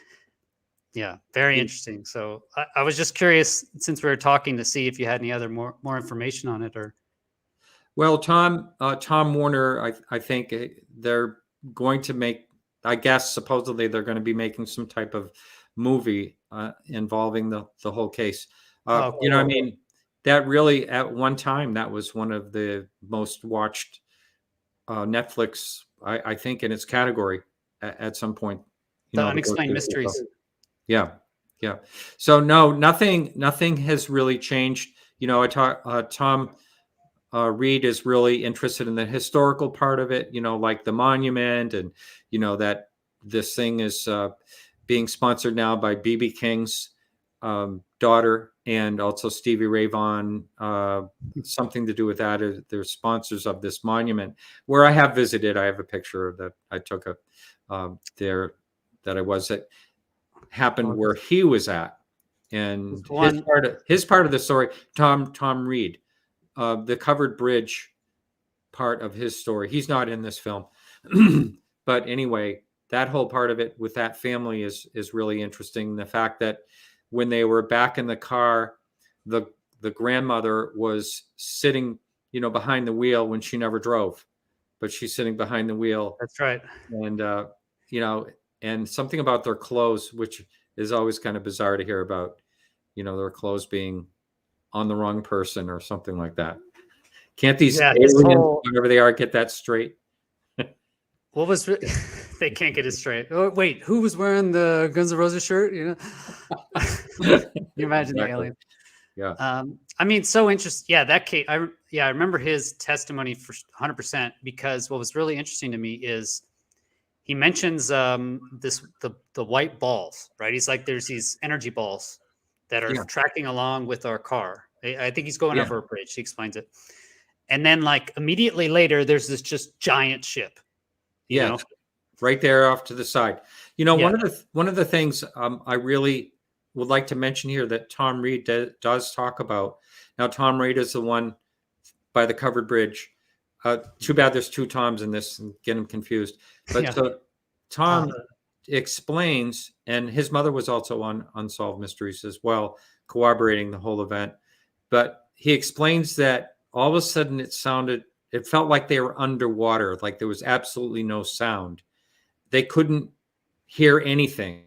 Yeah, very interesting. So I was just curious, since we were talking, to see if you had any other more information on it. Or Well, Tom Warner, I think they're going to make, I guess supposedly they're going to be making some type of movie involving the whole case. cool. I mean, that really at one time that was one of the most watched Netflix, I think, in its category at some point. The Unexplained Mysteries. Yeah. So no, nothing has really changed. Tom Reed is really interested in the historical part of it, like the monument, and that this thing is being sponsored now by BB King's daughter, and also Stevie Ray Vaughan, something to do with that. They're sponsors of this monument where I have visited. I have a picture that I took there that I was at. Happened where he was at, and his part of the story. Tom Reed, the covered bridge part of his story. He's not in this film, but anyway, that whole part of it with that family is really interesting. The fact that when they were back in the car, the grandmother was sitting, behind the wheel when she never drove, but she's sitting behind the wheel. That's right. And and something about their clothes, which is always kind of bizarre to hear about, their clothes being on the wrong person or something like that. Can't these aliens, whatever they are, get that straight? What was they can't get it straight. Oh, wait, who was wearing the Guns N' Roses shirt? You imagine the alien. Yeah. I mean, so interesting. Yeah, that case. I remember his testimony for 100%, because what was really interesting to me is he mentions the white balls, right? He's like, there's these energy balls that are tracking along with our car. I think he's going over a bridge. He explains it. And then like immediately later, there's this just giant ship. You know? Right there off to the side. One of the things I really would like to mention here that Tom Reed does talk about. Now, Tom Reed is the one by the covered bridge. Too bad there's two Toms in this and get them confused. But so Tom explains, and his mother was also on Unsolved Mysteries as well, corroborating the whole event. But he explains that all of a sudden it felt like they were underwater, like there was absolutely no sound. They couldn't hear anything.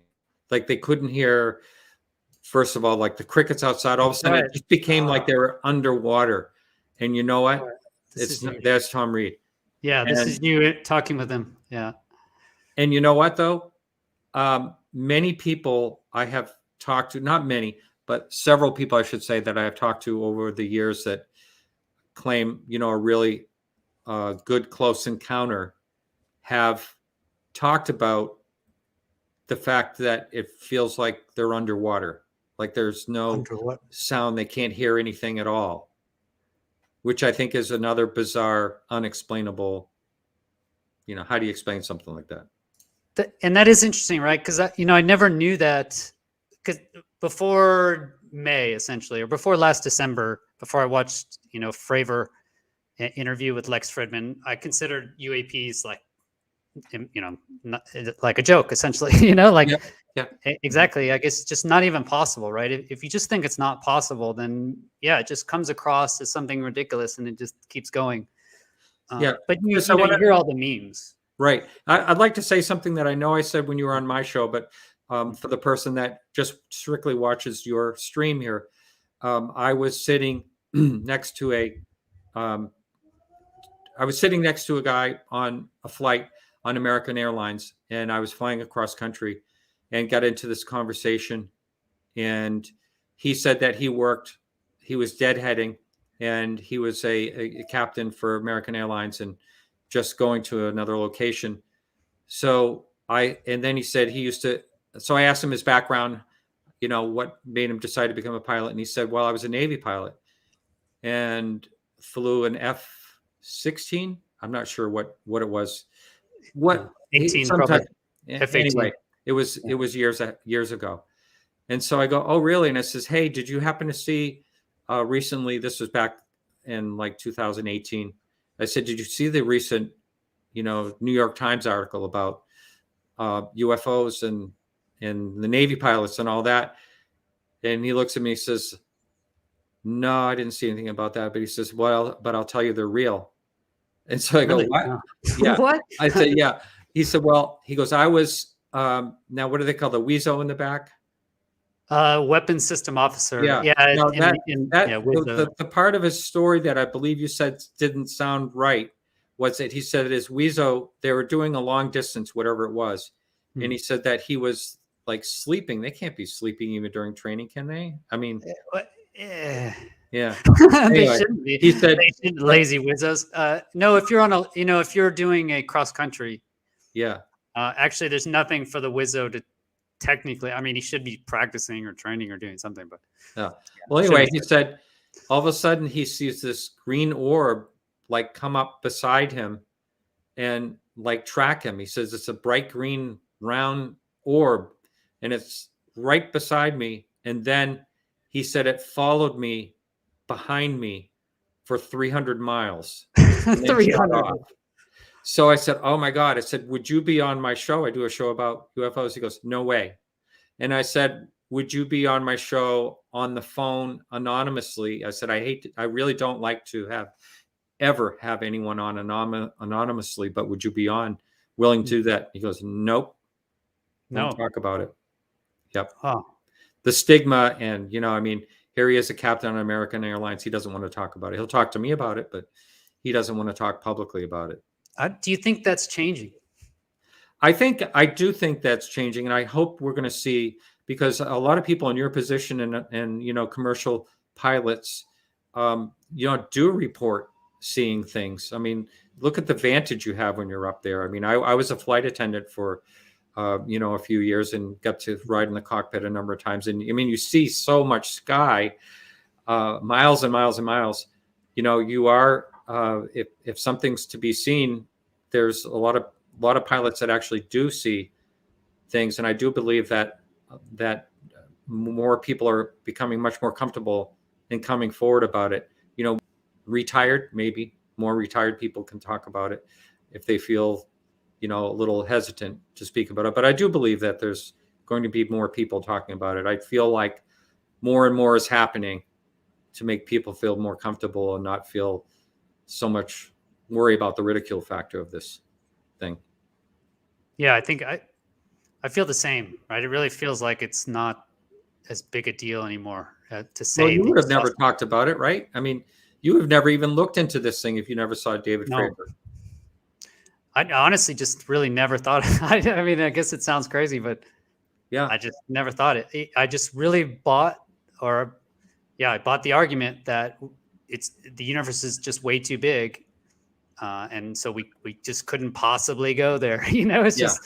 Like they couldn't hear, first of all, like the crickets outside. All of a sudden it just became like they were underwater. And you know what? There's Tom Reed. Yeah, this is you talking with him. Yeah. And you know what, though? Many people I have talked to, not many, but several people, I should say, that I have talked to over the years that claim, a really good close encounter, have talked about the fact that it feels like they're underwater, like there's no sound. They can't hear anything at all, which I think is another bizarre, unexplainable, how do you explain something like that? And that is interesting, right? Because, I never knew that, because before May, essentially, or before last December, before I watched, Fravor interview with Lex Fridman, I considered UAPs like, not, like a joke, essentially, exactly. I guess it's just not even possible, right? If you just think it's not possible, then it just comes across as something ridiculous and it just keeps going. But you hear all the memes. Right. I'd like to say something that I know I said when you were on my show, but for the person that just strictly watches your stream here, I was sitting next to I was sitting next to a guy on a flight on American Airlines, and I was flying across country and got into this conversation. And he said that he was deadheading, and he was a captain for American Airlines and just going to another location. And then he said so I asked him his background, what made him decide to become a pilot. And he said, well, I was a Navy pilot and flew an F-16. I'm not sure what it was. What 18 sometimes, F-18. Anyway, it was years ago. And so I go, oh, really? And I says, hey, did you happen to see recently, this was back in like 2018. I said, did you see the recent, New York Times article about UFOs and the Navy pilots and all that? And he looks at me and says, no, I didn't see anything about that. But he says, well, but I'll tell you they're real. And so I go, Really? what? No. Yeah. What? I said, yeah. He said, well, he goes, I was, now what do they call the WESO in the back? Weapons system officer. Yeah. Yeah. Now With the part of his story that I believe you said didn't sound right was that he said his WESO, they were doing a long distance, whatever it was. And he said that he was like sleeping. They can't be sleeping even during training, can they? I mean, yeah. yeah. They Anyway, shouldn't be. he said, They shouldn't, lazy wizzos. No, if you're if you're doing a cross country, yeah. actually, there's nothing for the wizzo to technically. I mean, he should be practicing or training or doing something, but Yeah. Well, anyway, he said all of a sudden he sees this green orb like come up beside him and like track him. He says it's a bright green round orb and it's right beside me. And then he said it followed me behind me for 300 miles. 300. So I said, oh my God. I said, would you be on my show? I do a show about UFOs. He goes, no way. And I said, would you be on my show on the phone anonymously? I said, I really don't like to ever have anyone on anonymously, but would you be willing to do that? He goes, nope. No. Don't talk about it. Yep. Oh. The stigma. And, I mean, here he is, a captain on American Airlines. He doesn't want to talk about it. He'll talk to me about it, but he doesn't want to talk publicly about it. Do you think that's changing? I do think that's changing. And I hope we're going to see, because a lot of people in your position and commercial pilots, do report seeing things. I mean, look at the vantage you have when you're up there. I mean, I was a flight attendant for, a few years and got to ride in the cockpit a number of times. And I mean, you see so much sky, miles and miles and miles. You are, if something's to be seen, there's a lot of pilots that actually do see things. And I do believe that more people are becoming much more comfortable in coming forward about it. Retired, maybe more retired people can talk about it if they feel, a little hesitant to speak about it. But I do believe that there's going to be more people talking about it. I feel like more and more is happening to make people feel more comfortable and not feel so much worry about the ridicule factor of this thing. Yeah, I think I feel the same, right? It really feels like it's not as big a deal anymore to say. Well, you would have never talked about it, right? I mean, you have never even looked into this thing if you never saw David Fravor. I honestly just really never thought. I mean, I guess it sounds crazy, but yeah, I just never thought it. I just really bought the argument that the universe is just way too big, and so we just couldn't possibly go there. It's just.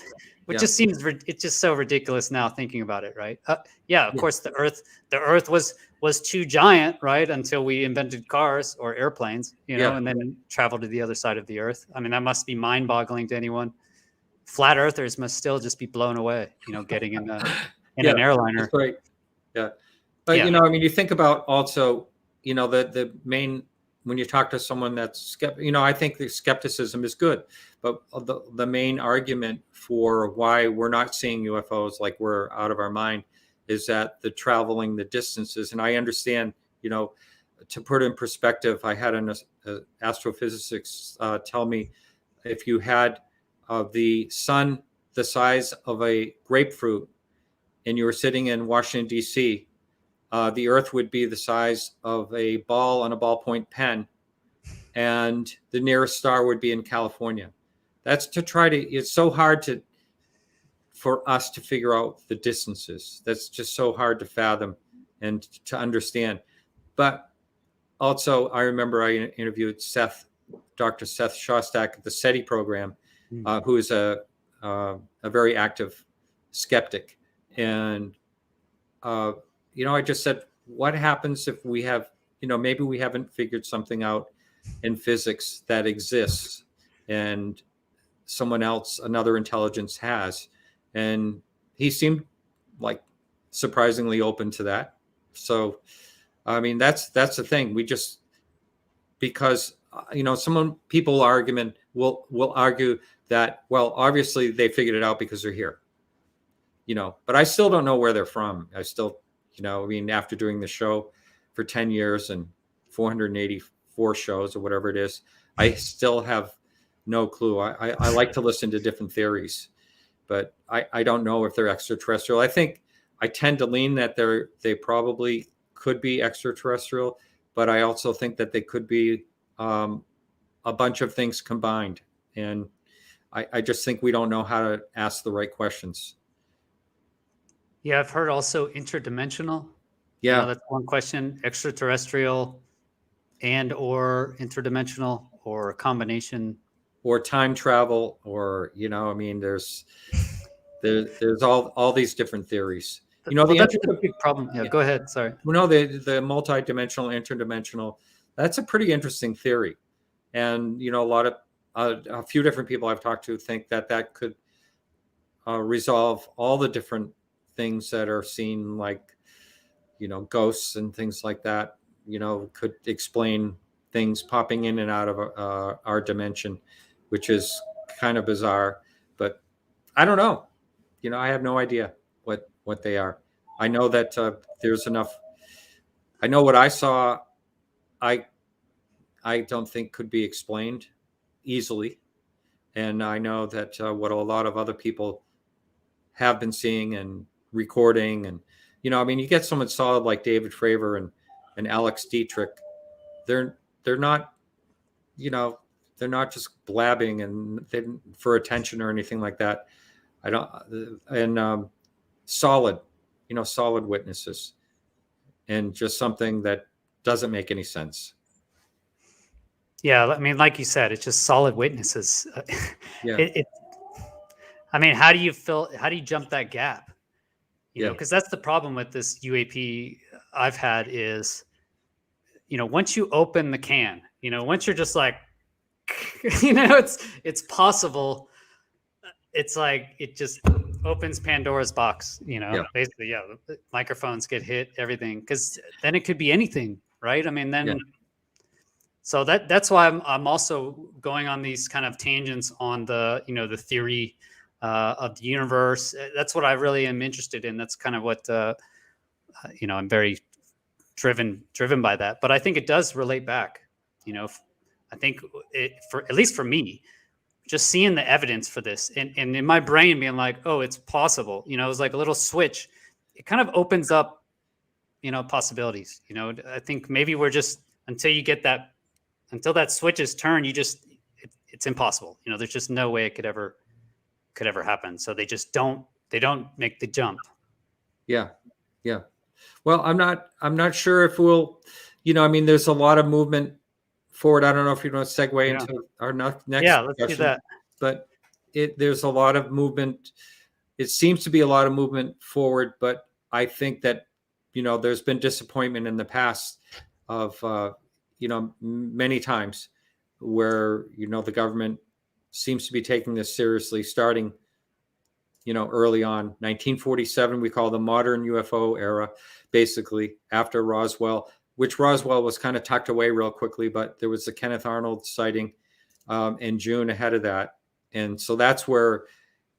Which just seems it's just so ridiculous now thinking about it, right? Of course, the Earth was too giant, right? Until we invented cars or airplanes, and then traveled to the other side of the Earth. I mean, that must be mind-boggling to anyone. Flat Earthers must still just be blown away, getting in an airliner. That's right. Yeah, but I mean, you think about also, the main. When you talk to someone that's skeptical, I think the skepticism is good, but the main argument for why we're not seeing UFOs like we're out of our mind is that the traveling the distances. And I understand, to put it in perspective, I had an astrophysicist tell me if you had the sun the size of a grapefruit and you were sitting in Washington, D.C., the Earth would be the size of a ball on a ballpoint pen, and the nearest star would be in California. That's to try to, it's so hard for us to figure out the distances. That's just so hard to fathom and to understand. But also, I remember I interviewed Dr. Seth Shostak at the SETI program, who is a very active skeptic. And, I just said, what happens if we have, maybe we haven't figured something out in physics that exists and someone else, another intelligence has. And he seemed like surprisingly open to that. So, I mean, that's the thing. We just, because, people will argue that, well, obviously they figured it out because they're here, but I still don't know where they're from. I still, after doing the show for 10 years and 484 shows or whatever it is, I still have no clue. I like to listen to different theories, but I don't know if they're extraterrestrial. I tend to lean that they probably could be extraterrestrial, but I also think that they could be a bunch of things combined. And I just think we don't know how to ask the right questions. Yeah, I've heard also interdimensional. Yeah, that's one question. Extraterrestrial and or interdimensional or a combination. Or time travel, or there's all these different theories. That's the big problem. Yeah, go ahead. Sorry. Well, no, the multi-dimensional, interdimensional, that's a pretty interesting theory. And, a few different people I've talked to think that could resolve all the different things that are seen, like, ghosts and things like that, could explain things popping in and out of our dimension, which is kind of bizarre. But I don't know. I have no idea what they are. I know that there's enough. I know what I saw, I don't think could be explained easily. And I know that what a lot of other people have been seeing and recording, and you get someone solid like David Fravor and Alex Dietrich. They're not, they're not just blabbing and for attention or anything like that. Solid witnesses, and just something that doesn't make any sense. Yeah, I mean, like you said, it's just solid witnesses. Yeah. How do you jump that gap? Because that's the problem with this UAP I've had is, once you open the can, once you're just like, it's possible. It's like, it just opens Pandora's box, basically. Yeah. The microphones get hit, everything. Cause then it could be anything, right? I mean, then, so that's why I'm also going on these kind of tangents on the, the theory of the universe. That's what I really am interested in. That's kind of what, I'm very driven by that, but I think it does relate back, I think at least for me, just seeing the evidence for this and in my brain being like, oh, it's possible, it was like a little switch. It kind of opens up, possibilities, I think maybe we're just, until that switch is turned, it's impossible. There's just no way it could ever happen. So they just don't make the jump. Yeah. Well, I'm not sure if we'll, there's a lot of movement forward. I don't know if you want to segue into our next. Yeah, let's do that. But there's a lot of movement. It seems to be a lot of movement forward, but I think that, there's been disappointment in the past of, many times where, the government seems to be taking this seriously, starting, early on. 1947, we call the modern UFO era, basically after Roswell, which Roswell was kind of tucked away real quickly, but there was the Kenneth Arnold sighting in June ahead of that. And so that's where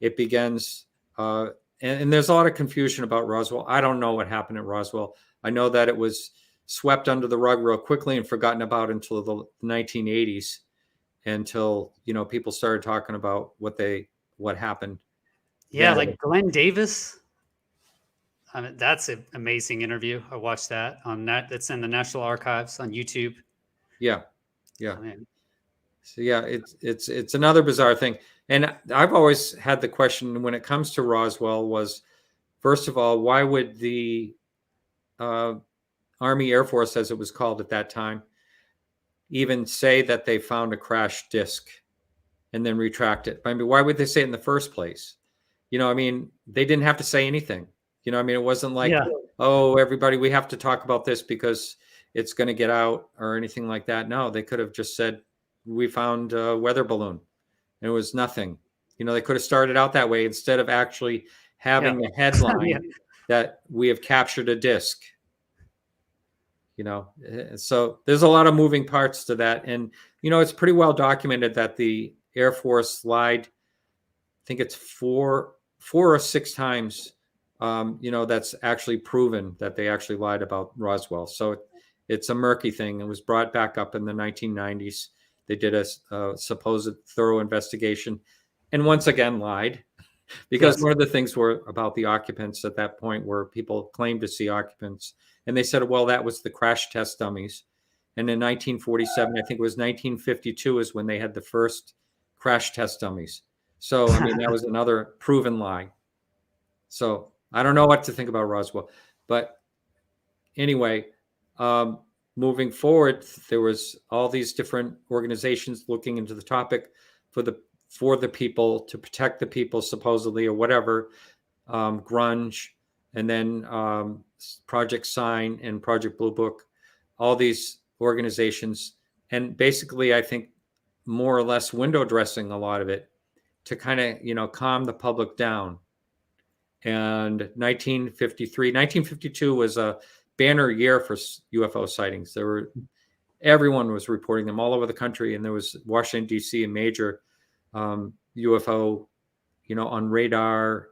it begins. And there's a lot of confusion about Roswell. I don't know what happened at Roswell. I know that it was swept under the rug real quickly and forgotten about until the 1980s, until, people started talking about what happened. Yeah, like Glenn Davis. I mean, that's an amazing interview. I watched that on that. It's in the National Archives on YouTube. Yeah. Yeah. Oh, man. So yeah, it's another bizarre thing. And I've always had the question when it comes to Roswell was, first of all, why would the uh, Army Air Force, as it was called at that time, even say that they found a crashed disc and then retract it? I mean, why would they say it in the first place? I mean, they didn't have to say anything. I mean, it wasn't like, Yeah. oh, everybody, we have to talk about this because it's going to get out or anything like that. No, they could have just said, we found a weather balloon. And it was nothing. They could have started out that way instead of actually having Yeah. the headline Yeah. that we have captured a disc. So there's a lot of moving parts to that. And, it's pretty well documented that the Air Force lied. I think it's four or six times, that's actually proven that they actually lied about Roswell. So it's a murky thing. It was brought back up in the 1990s. They did a supposed thorough investigation and once again lied because one of the things were about the occupants at that point where people claimed to see occupants. And they said, well, that was the crash test dummies. And in 1947, I think it was 1952 is when they had the first crash test dummies. So, I mean, that was another proven lie. So I don't know what to think about Roswell. But anyway, moving forward, there was all these different organizations looking into the topic for the people, to protect the people, supposedly, or whatever, grunge, and then Project Sign and Project Blue Book, all these organizations. And basically, I think more or less window dressing a lot of it to kind of, calm the public down. And 1952 was a banner year for UFO sightings. Everyone was reporting them all over the country, and there was Washington D.C. a major UFO, on radar,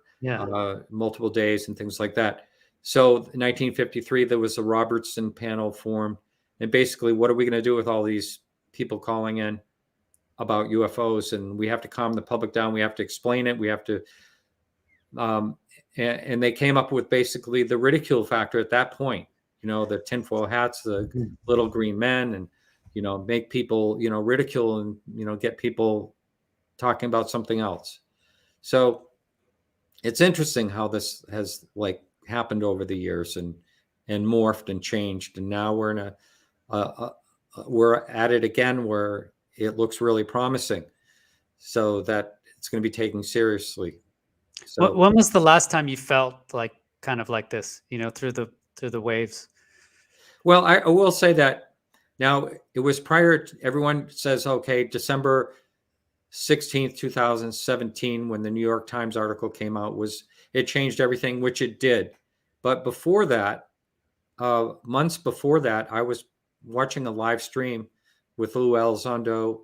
multiple days and things like that. So in 1953, there was a Robertson panel formed, and basically, what are we going to do with all these people calling in about UFOs? And we have to calm the public down. We have to explain it. We have to. And they came up with basically the ridicule factor at that point, the tinfoil hats, the little green men, and, make people, ridicule and, get people talking about something else. So it's interesting how this has happened over the years and morphed and changed. And now we're we're at it again where it looks really promising, so that it's going to be taken seriously. So When was the last time you felt kind of like this, through the waves? Well, I will say that now it was prior to, everyone says, okay, December 16th, 2017, when the New York Times article came out, it changed everything, which it did. But before that, months before that, I was watching a live stream with Lou Elizondo,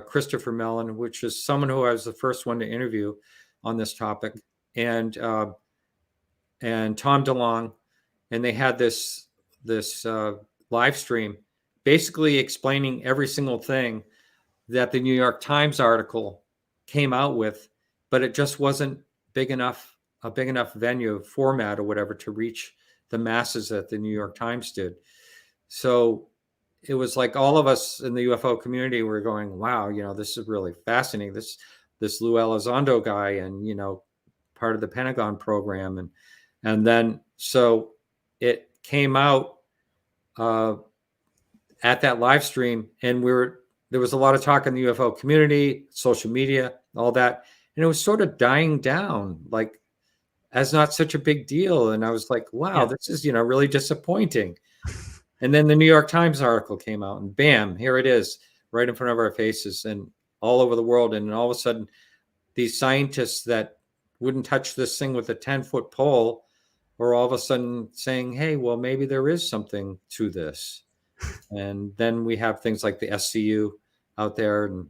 Christopher Mellon, which is someone who I was the first one to interview on this topic, and Tom DeLonge, and they had this live stream basically explaining every single thing that the New York Times article came out with, but it just wasn't a big enough venue format or whatever to reach the masses that the New York Times did. So it was like all of us in the UFO community were going, wow, this is really fascinating. This Lou Elizondo guy, and part of the Pentagon program, and then so it came out at that live stream, and there was a lot of talk in the UFO community, social media, all that, and it was sort of dying down, as not such a big deal. And I was like, wow, this is really disappointing. And then the New York Times article came out, and bam, here it is, right in front of our faces, and all over the world. And all of a sudden, these scientists that wouldn't touch this thing with a 10-foot pole are all of a sudden saying, hey, well, maybe there is something to this. And then we have things like the SCU out there, and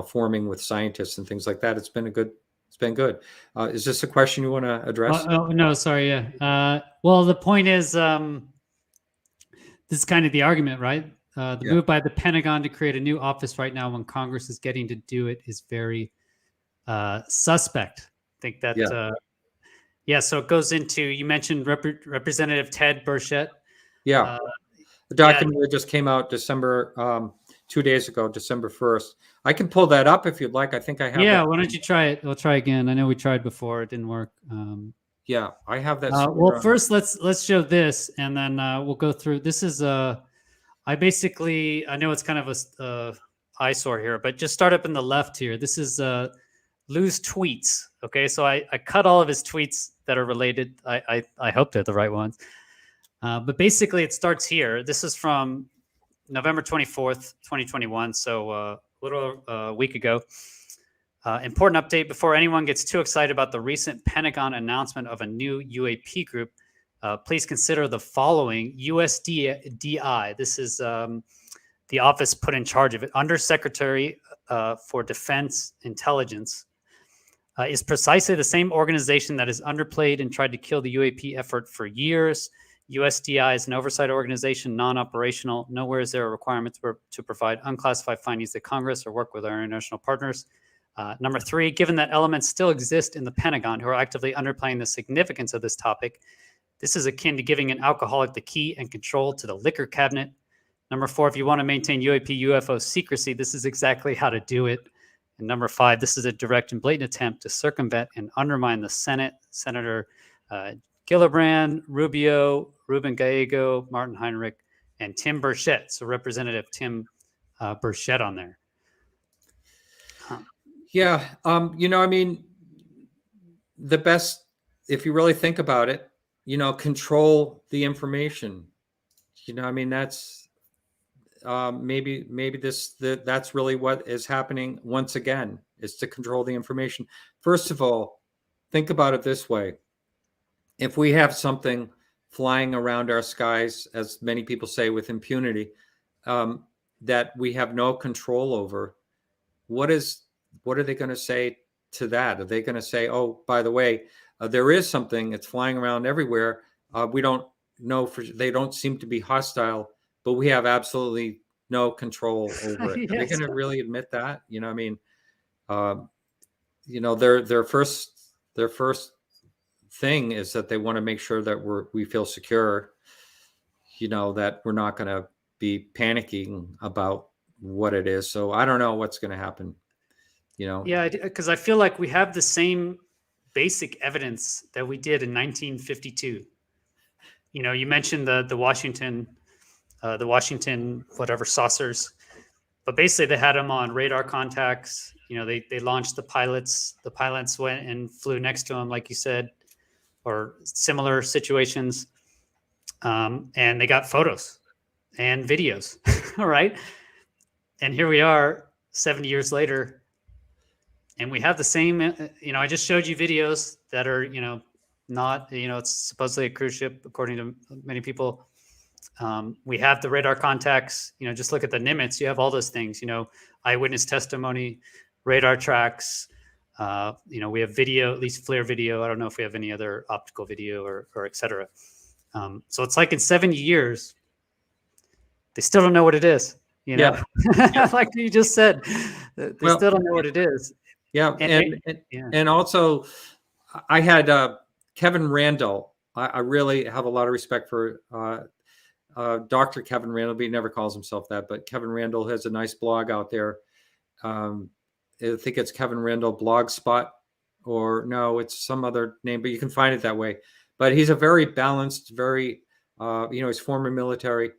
forming with scientists and things like that. It's been good. Is this a question you want to address? Oh no, sorry. Yeah. Well, the point is, this is kind of the argument, right? The move by the Pentagon to create a new office right now, when Congress is getting to do it, is very suspect. I think that. So it goes into, you mentioned Representative Ted Burchett. The document that just came out December 2 days ago, December 1st. I can pull that up if you'd like. I think I have. Yeah, that. why don't you try it? We'll try again. I know we tried before; it didn't work. Yeah, I have that. Well, first let's show this, and then we'll go through. This is I know it's kind of a eyesore here, but just start up in the left here. This is Lou's tweets. Okay, so I cut all of his tweets that are related. I hope they're the right ones. But basically, it starts here. This is from November 24th, 2021. So a little week ago. Important update before anyone gets too excited about the recent Pentagon announcement of a new UAP group. Please consider the following. USDI, this is the office put in charge of it, Undersecretary for Defense Intelligence, is precisely the same organization that has underplayed and tried to kill the UAP effort for years. USDI is an oversight organization, non-operational. Nowhere is there a requirement to provide unclassified findings to Congress or work with our international partners. Number 3, given that elements still exist in the Pentagon who are actively underplaying the significance of this topic, this is akin to giving an alcoholic the key and control to the liquor cabinet. Number 4, if you want to maintain UAP UFO secrecy, this is exactly how to do it. And number 5, this is a direct and blatant attempt to circumvent and undermine the Senate, Senator Gillibrand, Rubio, Ruben Gallego, Martin Heinrich, and Tim Burchett. So Representative Tim Burchett on there. Yeah, I mean, the best, if you really think about it, control the information. I mean, that's maybe that's really what is happening once again, is to control the information. First of all, think about it this way. If we have something flying around our skies, as many people say, with impunity, that we have no control over, what are they going to say to that? Are they going to say, oh, by the way, there is something that's flying around everywhere. We don't know, they don't seem to be hostile, but we have absolutely no control over it. Yes. Are they going to really admit that? I mean, their first thing is that they want to make sure that we feel secure, that we're not going to be panicking about what it is. So I don't know what's going to happen. Yeah, because I feel like we have the same basic evidence that we did in 1952. You mentioned the Washington whatever saucers, but basically they had them on radar contacts. They launched the pilots. The pilots went and flew next to them, like you said, or similar situations, and they got photos and videos. All right, and here we are 70 years later. And we have the same, I just showed you videos that are, not, it's supposedly a cruise ship, according to many people. We have the radar contacts, just look at the Nimitz. You have all those things, eyewitness testimony, radar tracks. We have video, at least FLIR video. I don't know if we have any other optical video or et cetera. So it's like in 70 years, they still don't know what it is, Yeah. Like you just said, they still don't know what it is. Yeah, and also, I had Kevin Randall. I really have a lot of respect for Dr. Kevin Randall. He never calls himself that, but Kevin Randall has a nice blog out there. I think it's Kevin Randall Blogspot, or no, it's some other name, but you can find it that way. But he's a very balanced, very, he's former military,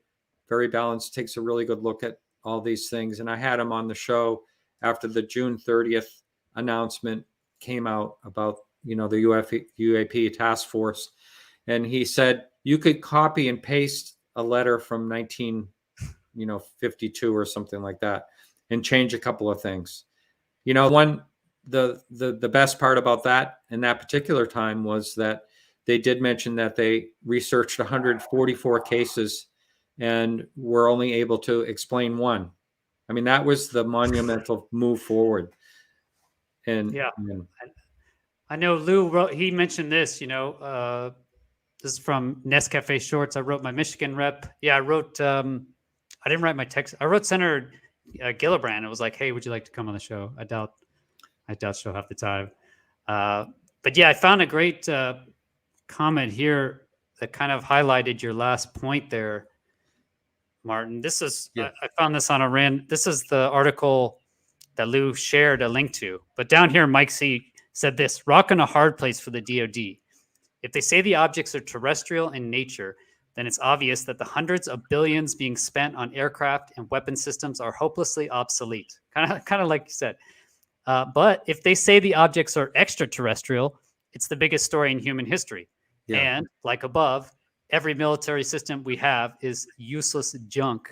very balanced, takes a really good look at all these things. And I had him on the show after the June 30th announcement came out about, the UAP task force. And he said, you could copy and paste a letter from 1952 or something like that and change a couple of things. The best part about that in that particular time was that they did mention that they researched 144 cases and were only able to explain one. I mean, that was the monumental move forward. And yeah, I know Lou wrote, he mentioned this, this is from Nescafe Shorts. I wrote my Michigan rep. Yeah, I wrote, I didn't write my text. I wrote Senator Gillibrand. It was like, hey, would you like to come on the show? I doubt she'll have the time. But yeah, I found a great comment here that kind of highlighted your last point there. Martin. This is Yeah. I found this on a rand. This is the article that Lou shared a link to. But down here, Mike C said this: rock and a hard place for the DoD. If they say the objects are terrestrial in nature, then it's obvious that the hundreds of billions being spent on aircraft and weapon systems are hopelessly obsolete. Kind of like you said. But if they say the objects are extraterrestrial, it's the biggest story in human history. Yeah. And like above, every military system we have is useless junk.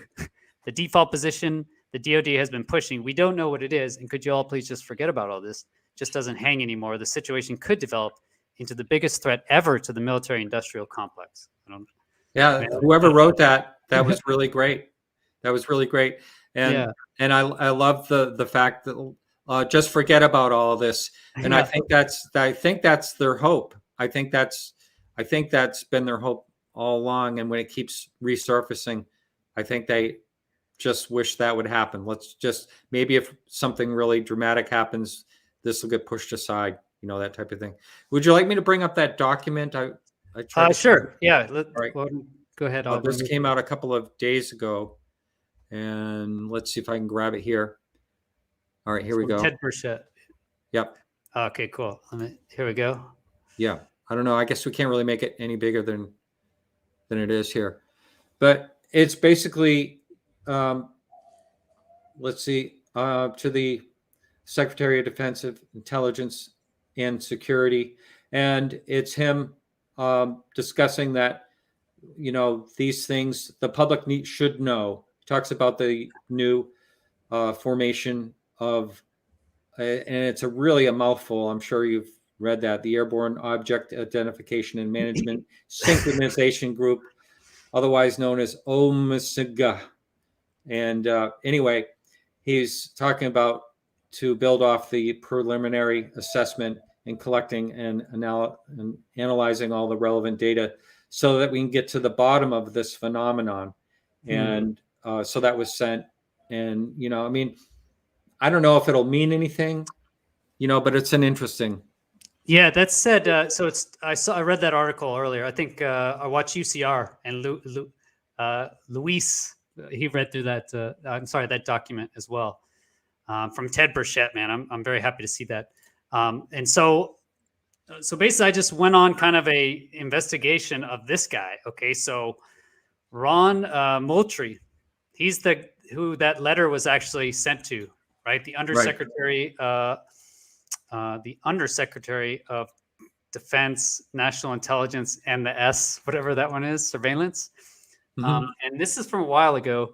The default position the DoD has been pushing, we don't know what it is. And could you all please just forget about all this? Just doesn't hang anymore. The situation could develop into the biggest threat ever to the military industrial complex. Yeah. Whoever wrote that was really great. That was really great. And I love the fact that just forget about all of this. And I think that's their hope. I think that's been their hope all along. And when it keeps resurfacing, I think they just wish that would happen. Let's just, maybe if something really dramatic happens, this will get pushed aside, that type of thing. Would you like me to bring up that document? I tried sure. Yeah. All right. Well, go ahead. This came out a couple of days ago, and let's see if I can grab it here. All right, here we go. Ted Berkshire. Yep. Okay, cool. Here we go. Yeah. I don't know. I guess we can't really make it any bigger than it is here. But it's basically, let's see, to the Secretary of Defense, Intelligence and Security. And it's him discussing that, these things the public should know. He talks about the new formation of, and it's really a mouthful. I'm sure you've read that. The Airborne Object Identification and Management Synchronization Group, otherwise known as OMSIGA. And anyway, he's talking about to build off the preliminary assessment and collecting and analyzing all the relevant data so that we can get to the bottom of this phenomenon. And so that was sent. And, I don't know if it'll mean anything, but it's an interesting. Yeah, that said, so I read that article earlier. I think I watched UCR and Luis, he read through that. That document as well from Ted Berkshire. Man, I'm very happy to see that. And so basically, I just went on kind of a investigation of this guy. Okay, so Ron Moultrie, he's who that letter was actually sent to, right? The undersecretary. Right. The Undersecretary of Defense, National Intelligence, and the whatever that one is, surveillance. And this is from a while ago,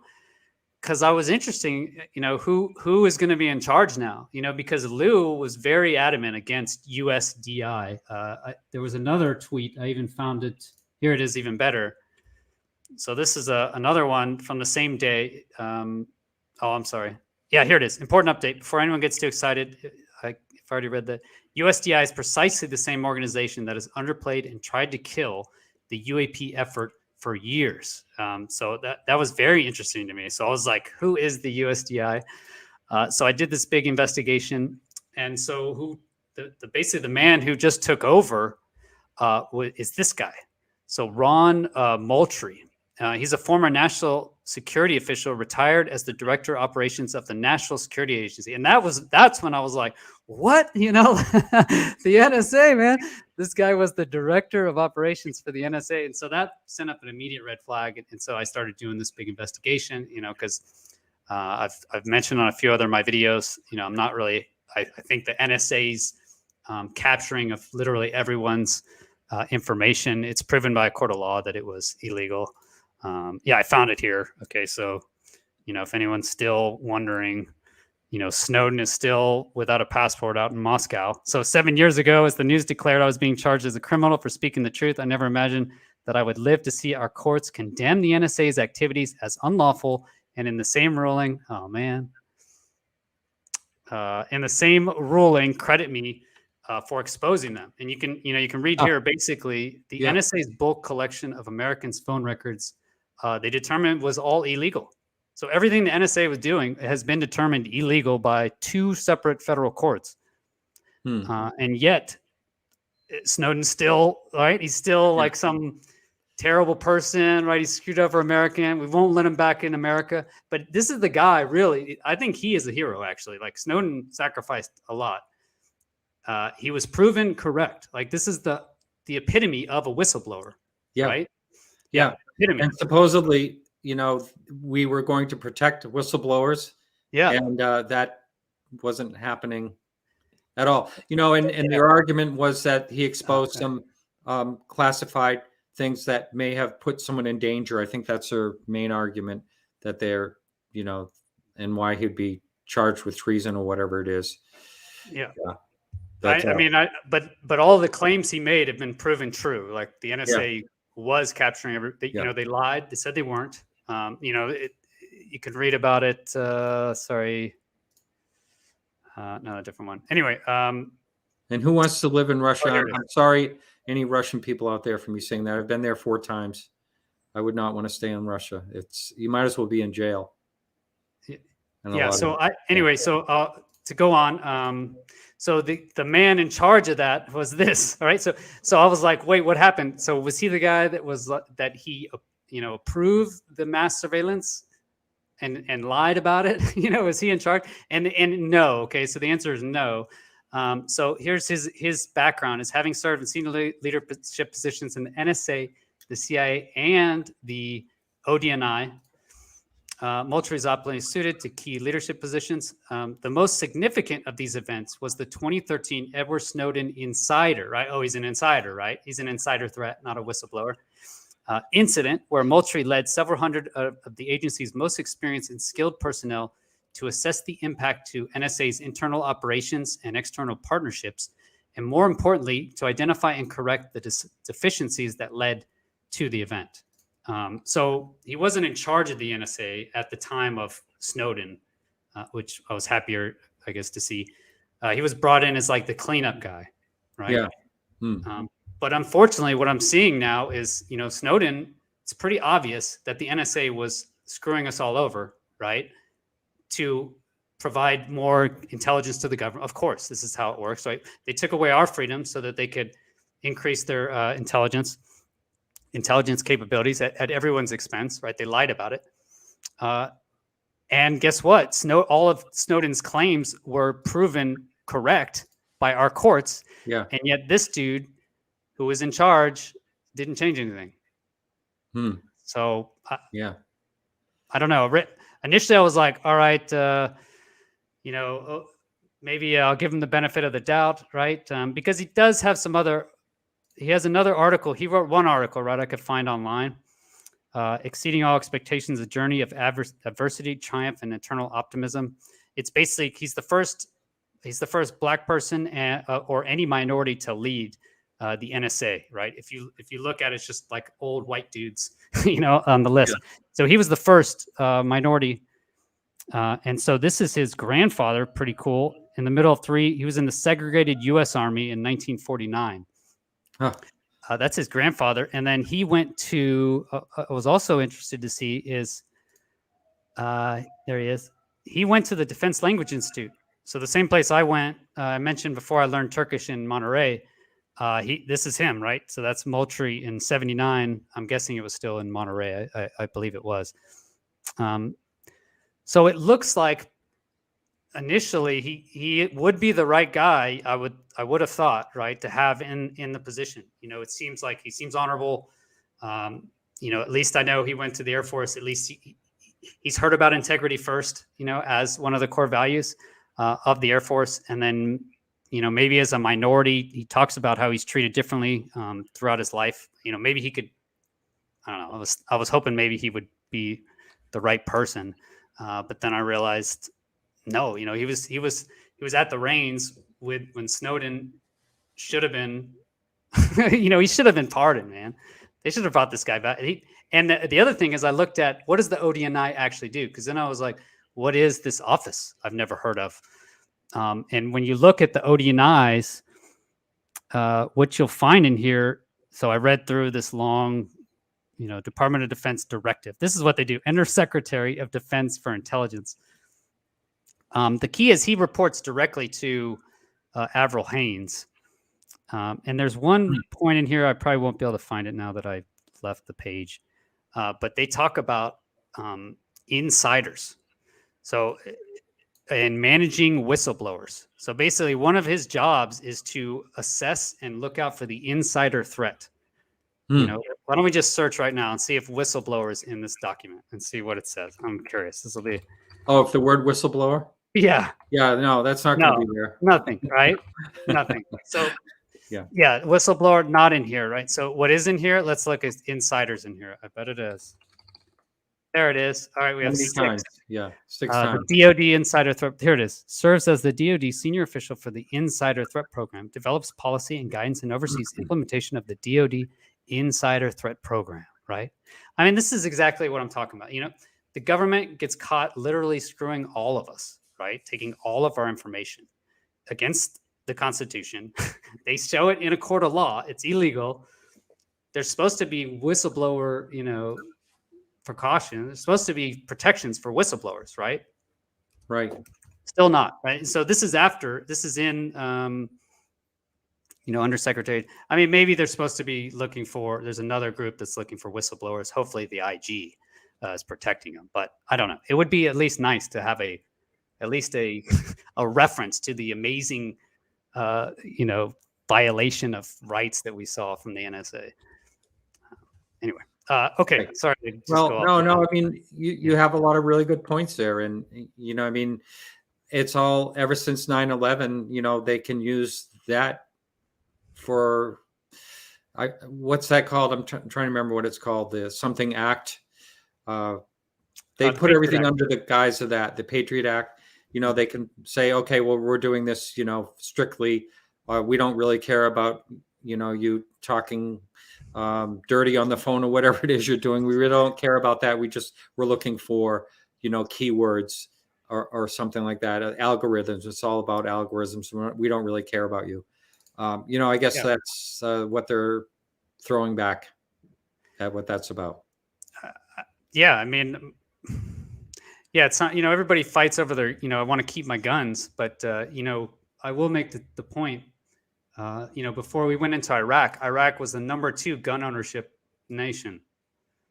because I was interesting, who is going to be in charge now, because Lou was very adamant against USDI. There was another tweet. I even found it. Here it is, even better. So this is another one from the same day. I'm sorry. Yeah, here it is. Important update. Before anyone gets too excited, I've already read that. USDI is precisely the same organization that has underplayed and tried to kill the UAP effort for years. So that was very interesting to me. So I was like, who is the USDI? So I did this big investigation. And so basically the man who just took over is this guy. So Ron Moultrie. He's a former national security official, retired as the director of operations of the National Security Agency. And that's when I was like, what? The NSA, man. This guy was the director of operations for the NSA. And so that sent up an immediate red flag. And so I started doing this big investigation, because I've mentioned on a few other of my videos, I'm not really, I think the NSA's capturing of literally everyone's information, it's proven by a court of law that it was illegal. I found it here. Okay, so, if anyone's still wondering, Snowden is still without a passport out in Moscow. So 7 years ago, as the news declared I was being charged as a criminal for speaking the truth, I never imagined that I would live to see our courts condemn the NSA's activities as unlawful. And in the same ruling, in the same ruling, credit me for exposing them. And you can read here, basically, the NSA's bulk collection of Americans' phone records, they determined was all illegal. So everything the NSA was doing has been determined illegal by two separate federal courts. And yet Snowden's still, right? He's still like some terrible person, right? He screwed over American. We won't let him back in America. But this is the guy, really. I think he is a hero, actually. Like Snowden sacrificed a lot. He was proven correct. Like this is the epitome of a whistleblower, right? Yeah. Epitome. And supposedly, we were going to protect whistleblowers. Yeah. And that wasn't happening at all. And their argument was that he exposed some classified things that may have put someone in danger. I think that's their main argument, that they're, and why he'd be charged with treason or whatever it is. Yeah. But but all the claims he made have been proven true. Like the NSA was capturing everything. They lied. They said they weren't. You can read about it. No, a different one. Anyway. And who wants to live in Russia? I'm sorry, any Russian people out there, for me saying that. I've been there 4 times. I would not want to stay in Russia. You might as well be in jail. Yeah. So to go on, so the man in charge of that was this. All right. So I was like, wait, what happened? So was he the guy that he approved the mass surveillance and lied about it? Was he in charge? And no. Okay. So the answer is no. So here's his background: is having served in senior leadership positions in the NSA, the CIA, and the ODNI. Moultrie is optimally suited to key leadership positions. The most significant of these events was the 2013 Edward Snowden insider, right? Oh, he's an insider, right? He's an insider threat, not a whistleblower. Incident where Moultrie led several hundred of the agency's most experienced and skilled personnel to assess the impact to NSA's internal operations and external partnerships, and more importantly, to identify and correct the deficiencies that led to the event. So he wasn't in charge of the NSA at the time of Snowden, which I was happier, I guess, to see. He was brought in as like the cleanup guy, right? Yeah. But unfortunately, what I'm seeing now is, Snowden, it's pretty obvious that the NSA was screwing us all over, right? To provide more intelligence to the government. Of course, this is how it works, right? They took away our freedom so that they could increase their intelligence capabilities at everyone's expense, right? They lied about it. And guess what? All of Snowden's claims were proven correct by our courts. Yeah. And yet this dude who was in charge didn't change anything. So I don't know. Initially I was like, all right, maybe I'll give him the benefit of the doubt, right? Because he does have he has another article. He wrote one article, right, I could find online. Exceeding All Expectations, a journey of adversity, triumph, and eternal optimism. It's basically, he's the first Black person or any minority to lead the NSA, right? If you look at it, it's just like old white dudes, on the list. Yeah. So he was the first minority. And so this is his grandfather, pretty cool. In the middle of 3, he was in the segregated U.S. Army in 1949. Huh. That's his grandfather. And then he went to, I was also interested to see is, there he is. He went to the Defense Language Institute. So the same place I went, I mentioned before, I learned Turkish in Monterey. This is him, right? So that's Moultrie in 79. I'm guessing it was still in Monterey. I believe it was. So it looks like initially he would be the right guy. I would have thought, right, to have in the position. It seems like he seems honorable. At least I know he went to the Air Force. At least he's heard about integrity first, as one of the core values of the Air Force. And then, maybe as a minority, he talks about how he's treated differently throughout his life. Maybe he could, I don't know. I was hoping maybe he would be the right person. But then I realized, no, he was at the reins when Snowden should have been, he should have been pardoned, man. They should have brought this guy back. And the other thing is I looked at, what does the ODNI actually do? Because then I was like, what is this office I've never heard of? And when you look at the ODNIs, what you'll find in here, so I read through this long, Department of Defense directive. This is what they do. Undersecretary of Defense for Intelligence. The key is he reports directly to Avril Haines. And there's one point in here, I probably won't be able to find it now that I left the page, but they talk about insiders. So, and managing whistleblowers. So basically, one of his jobs is to assess and look out for the insider threat. You know, why don't we just search right now and see if whistleblower is in this document and see what it says? I'm curious. This will be. Oh, if the word whistleblower? Yeah. Yeah, no, that's not going to be there. Nothing, right? Nothing. So, yeah, whistleblower not in here, right? So, what is in here? Let's look at insiders in here. I bet it is. There it is. All right, we have 6 times. Yeah, 6 times. The DoD insider threat. Here it is. Serves as the DoD senior official for the insider threat program. Develops policy and guidance and oversees implementation of the DoD insider threat program. Right. I mean, this is exactly what I'm talking about. You know, the government gets caught literally screwing all of us. Right, taking all of our information against the Constitution. They show it in a court of law. It's illegal. There's supposed to be whistleblower, you know, precaution. There's supposed to be protections for whistleblowers, right? Right. Still not, right? So this is after, this is in, you know, undersecretary. I mean, maybe they're supposed to be looking for, there's another group that's looking for whistleblowers. Hopefully the IG is protecting them, but I don't know. It would be at least nice to have at least a reference to the amazing, you know, violation of rights that we saw from the NSA. Anyway, okay, sorry. Well, no. I mean, you have a lot of really good points there, and you know, I mean, it's all ever since 9/11. You know, they can use that for what's that called? I'm trying to remember what it's called. The something act. They put everything under the guise of that, the Patriot Act. You know, they can say, okay, well, we're doing this, you know, strictly. We don't really care about, you know, you talking dirty on the phone or whatever it is you're doing. We really don't care about that. We're looking for, you know, keywords or something like that. Algorithms. It's all about algorithms. We don't really care about you. You know, I guess that's what they're throwing back at what that's about. Yeah, I mean, yeah, it's not, you know, everybody fights over their, you know, I want to keep my guns, but, you know, I will make the point, you know, before we went into Iraq was the #2 gun ownership nation.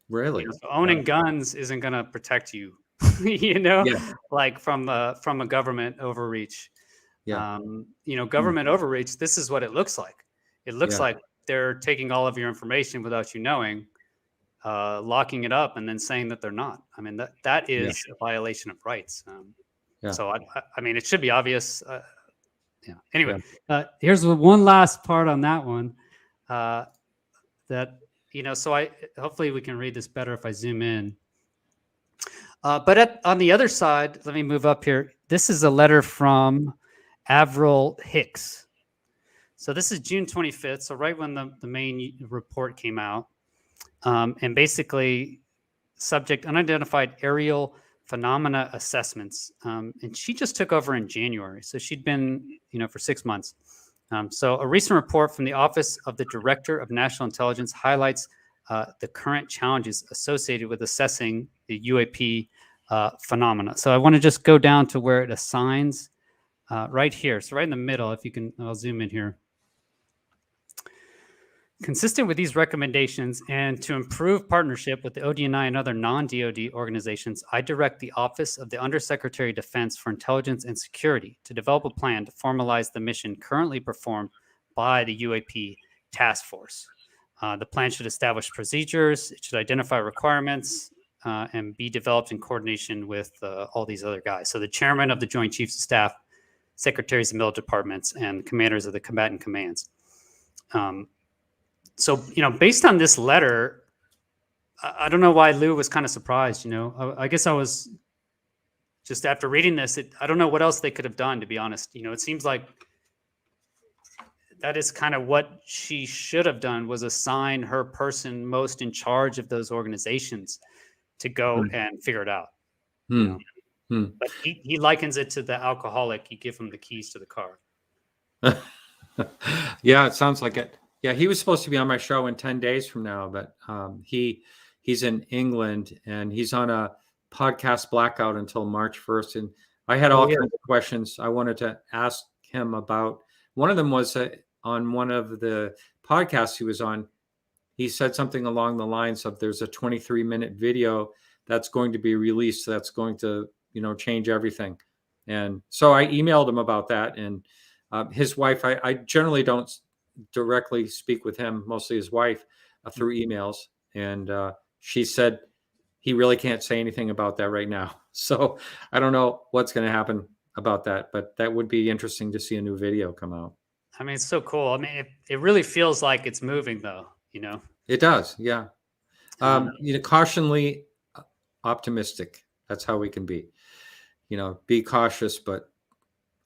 Really? You know, so owning guns isn't going to protect you, you know, like from a government overreach. Yeah. You know, government overreach, this is what it looks like. It looks like they're taking all of your information without you knowing, locking it up and then saying that they're not. I mean, that is a violation of rights. So I mean, it should be obvious. Anyway, here's one last part on that one. That, you know, so hopefully we can read this better if I zoom in. But on the other side, let me move up here. This is a letter from Avril Hicks. So this is June 25th. So right when the main report came out. And basically, subject unidentified aerial phenomena assessments. And she just took over in January. So she'd been, you know, for 6 months. So a recent report from the Office of the Director of National Intelligence highlights the current challenges associated with assessing the UAP phenomena. So I want to just go down to where it assigns right here. So right in the middle, if you can, I'll zoom in here. Consistent with these recommendations and to improve partnership with the ODNI and other non-DoD organizations, I direct the Office of the Undersecretary of Defense for Intelligence and Security to develop a plan to formalize the mission currently performed by the UAP Task Force. The plan should establish procedures, it should identify requirements, and be developed in coordination with all these other guys. So the chairman of the Joint Chiefs of Staff, secretaries of military departments, and commanders of the combatant commands. So, you know, based on this letter, I don't know why Lou was kind of surprised, you know. I guess I was just after reading this, I don't know what else they could have done, to be honest. You know, it seems like that is kind of what she should have done, was assign her person most in charge of those organizations to go and figure it out. You know? But he likens it to the alcoholic. You give him the keys to the car. Yeah, it sounds like it. Yeah, he was supposed to be on my show in 10 days from now, but he's in England and he's on a podcast blackout until March 1st. And I had all kinds of questions I wanted to ask him about. One of them was on one of the podcasts he was on. he said something along the lines of there's a 23-minute video that's going to be released that's going to, change everything. And so I emailed him about that. And his wife, I generally don't directly speak with him, mostly his wife, through emails. And she said he really can't say anything about that right now. So I don't know what's going to happen about that, but that would be interesting to see a new video come out. I mean, it's so cool. I mean, it really feels like it's moving, though. It does, yeah. Cautionally optimistic. That's how we can be. Be cautious, but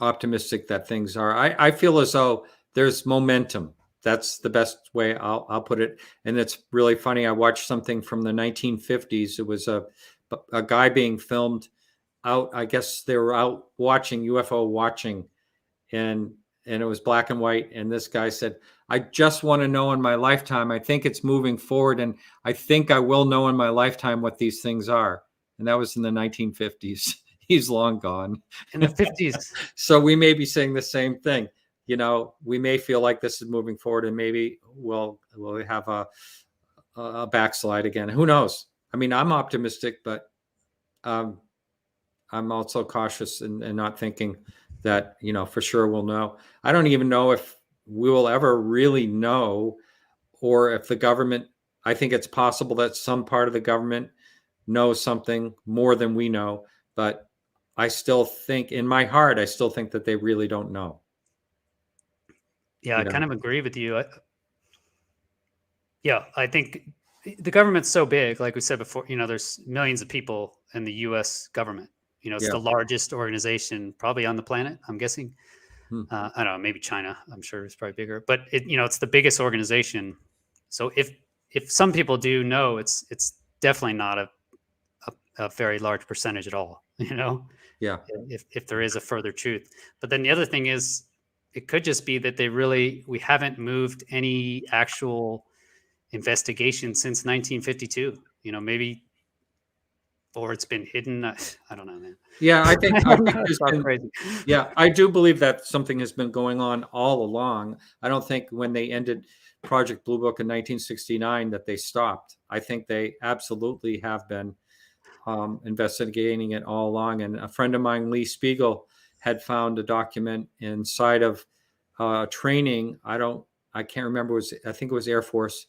optimistic that things are. I feel as though there's momentum. That's the best way I'll put it. And it's really funny. I watched something from the 1950s. It was a guy being filmed out. I guess they were out watching UFO watching, and it was black and white. And this guy said, I just want to know in my lifetime, I think it's moving forward, and I think I will know in my lifetime what these things are. And that was in the 1950s. He's long gone. In the 50s. So we may be saying the same thing. We may feel like this is moving forward, and maybe we'll have a backslide again. Who knows? I mean, I'm optimistic, but I'm also cautious and not thinking that, for sure we'll know. I don't even know if we will ever really know, or if the government, I think it's possible that some part of the government knows something more than we know, but I still think in my heart, I still think that they really don't know. Yeah, I kind of agree with you. I think the government's so big, like we said before, there's millions of people in the U.S. government. It's the largest organization probably on the planet, I'm guessing. I don't know, maybe China, I'm sure it's probably bigger, but it's the biggest organization. So if some people do know, it's definitely not a very large percentage at all, Yeah. If there is a further truth. But then the other thing is, it could just be that we haven't moved any actual investigation since 1952, maybe, or it's been hidden. I don't know, man. Yeah, I think it's crazy. Yeah, I do believe that something has been going on all along. I don't think when they ended Project Blue Book in 1969 that they stopped. I think they absolutely have been investigating it all along. And a friend of mine, Lee Spiegel, had found a document inside of training. I can't remember. I think it was Air Force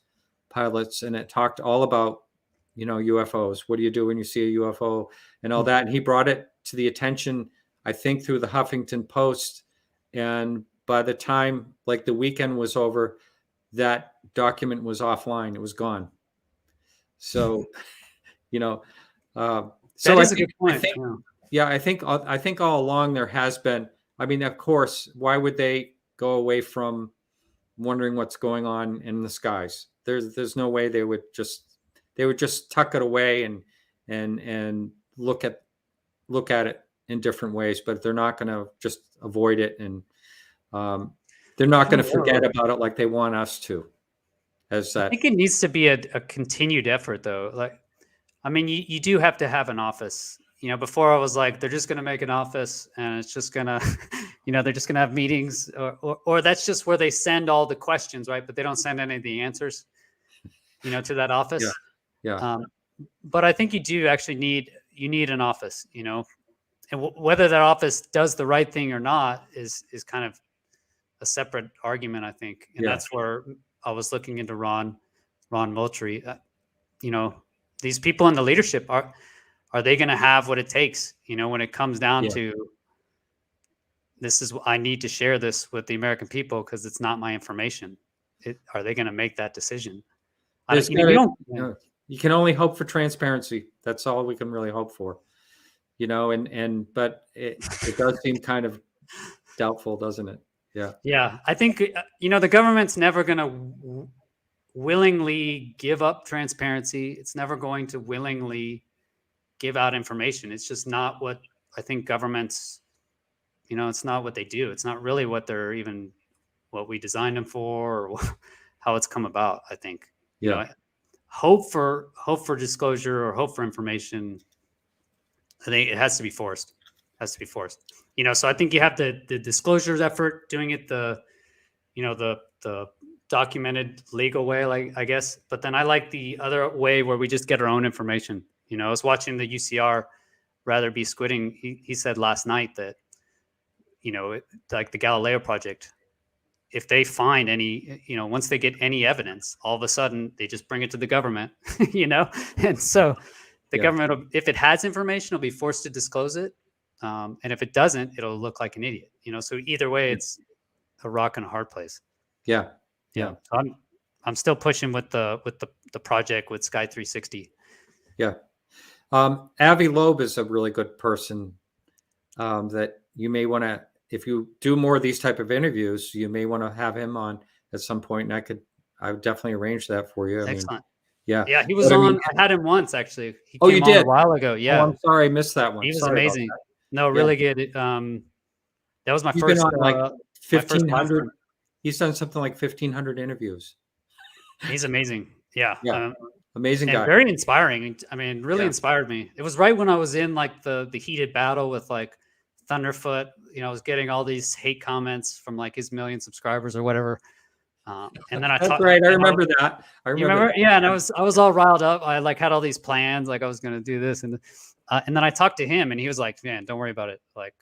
pilots, and it talked all about UFOs. What do you do when you see a UFO and all that? And he brought it to the attention, I think, through the Huffington Post. And by the time the weekend was over, that document was offline. It was gone. So, so that is a good point. I think all along there has been. I mean, of course, why would they go away from wondering what's going on in the skies? There's no way they would just tuck it away and look at it in different ways, but they're not going to just avoid it, and they're not going to forget about it like they want us to. I think it needs to be a continued effort, though. You do have to have an office. Before I was like, they're just going to make an office, and it's just going to, they're just going to have meetings, or that's just where they send all the questions, right? But they don't send any of the answers, to that office. Yeah. But I think you do actually need an office, and whether that office does the right thing or not is kind of a separate argument, I think. And that's where I was looking into Ron Moultrie. These people in the leadership, are they going to have what it takes, when it comes down to I need to share this with the American people because it's not my information. Are they going to make that decision? You can only hope for transparency. That's all we can really hope for, but it does seem kind of doubtful, doesn't it? Yeah. Yeah. I think, the government's never going to willingly give up transparency. It's never going to willingly give out information. It's just not what I think governments, it's not what they do. It's not really what we designed them for, or how it's come about, I think. Hope for disclosure or hope for information, I think it has to be forced. So I think you have the disclosures effort, doing it the documented legal way, like I guess. But then I like the other way where we just get our own information. You know, I was watching the UCR rather be squidding. He said last night that, you know, like the Galileo project, if they find any, you know, once they get any evidence, all of a sudden they just bring it to the government, you know? And so the government, will, if it has information, will be forced to disclose it. And if it doesn't, it'll look like an idiot, you know? So either way, it's a rock and a hard place. Yeah. So I'm still pushing with the project with Sky 360. Yeah. Avi Loeb is a really good person that you may want to, if you do more of these type of interviews, you may want to have him on at some point, and I would definitely arrange that for you. Excellent. Yeah, he was on. I had him once actually. He came you on did a while ago. Yeah, I'm sorry, I missed that one. He was amazing. No, really good. That was my He's first. Been on like 1,500. He's done something like 1,500 interviews. He's amazing. Yeah. Amazing guy. Very inspiring. I mean, really inspired me. It was right when I was in like the heated battle with like Thunderfoot. You know, I was getting all these hate comments from like his 1 million subscribers or whatever. And then That's right. I remember that. I remember. That. Yeah, and I was all riled up. I like had all these plans, like I was going to do this, and then I talked to him, and he was like, "Man, don't worry about it." Like,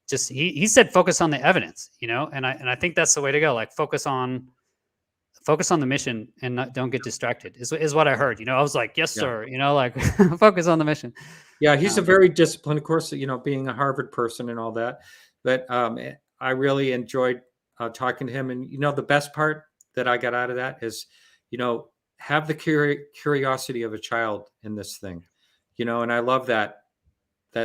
just he said focus on the evidence, you know, and I think that's the way to go. Like focus on the mission and don't get distracted is what I heard. You know, I was like, yes, sir. You know, like focus on the mission. Yeah, he's a very disciplined, of course, you know, being a Harvard person and all that. But I really enjoyed talking to him. And, you know, the best part that I got out of that is, you know, have the curiosity of a child in this thing, you know, and I love that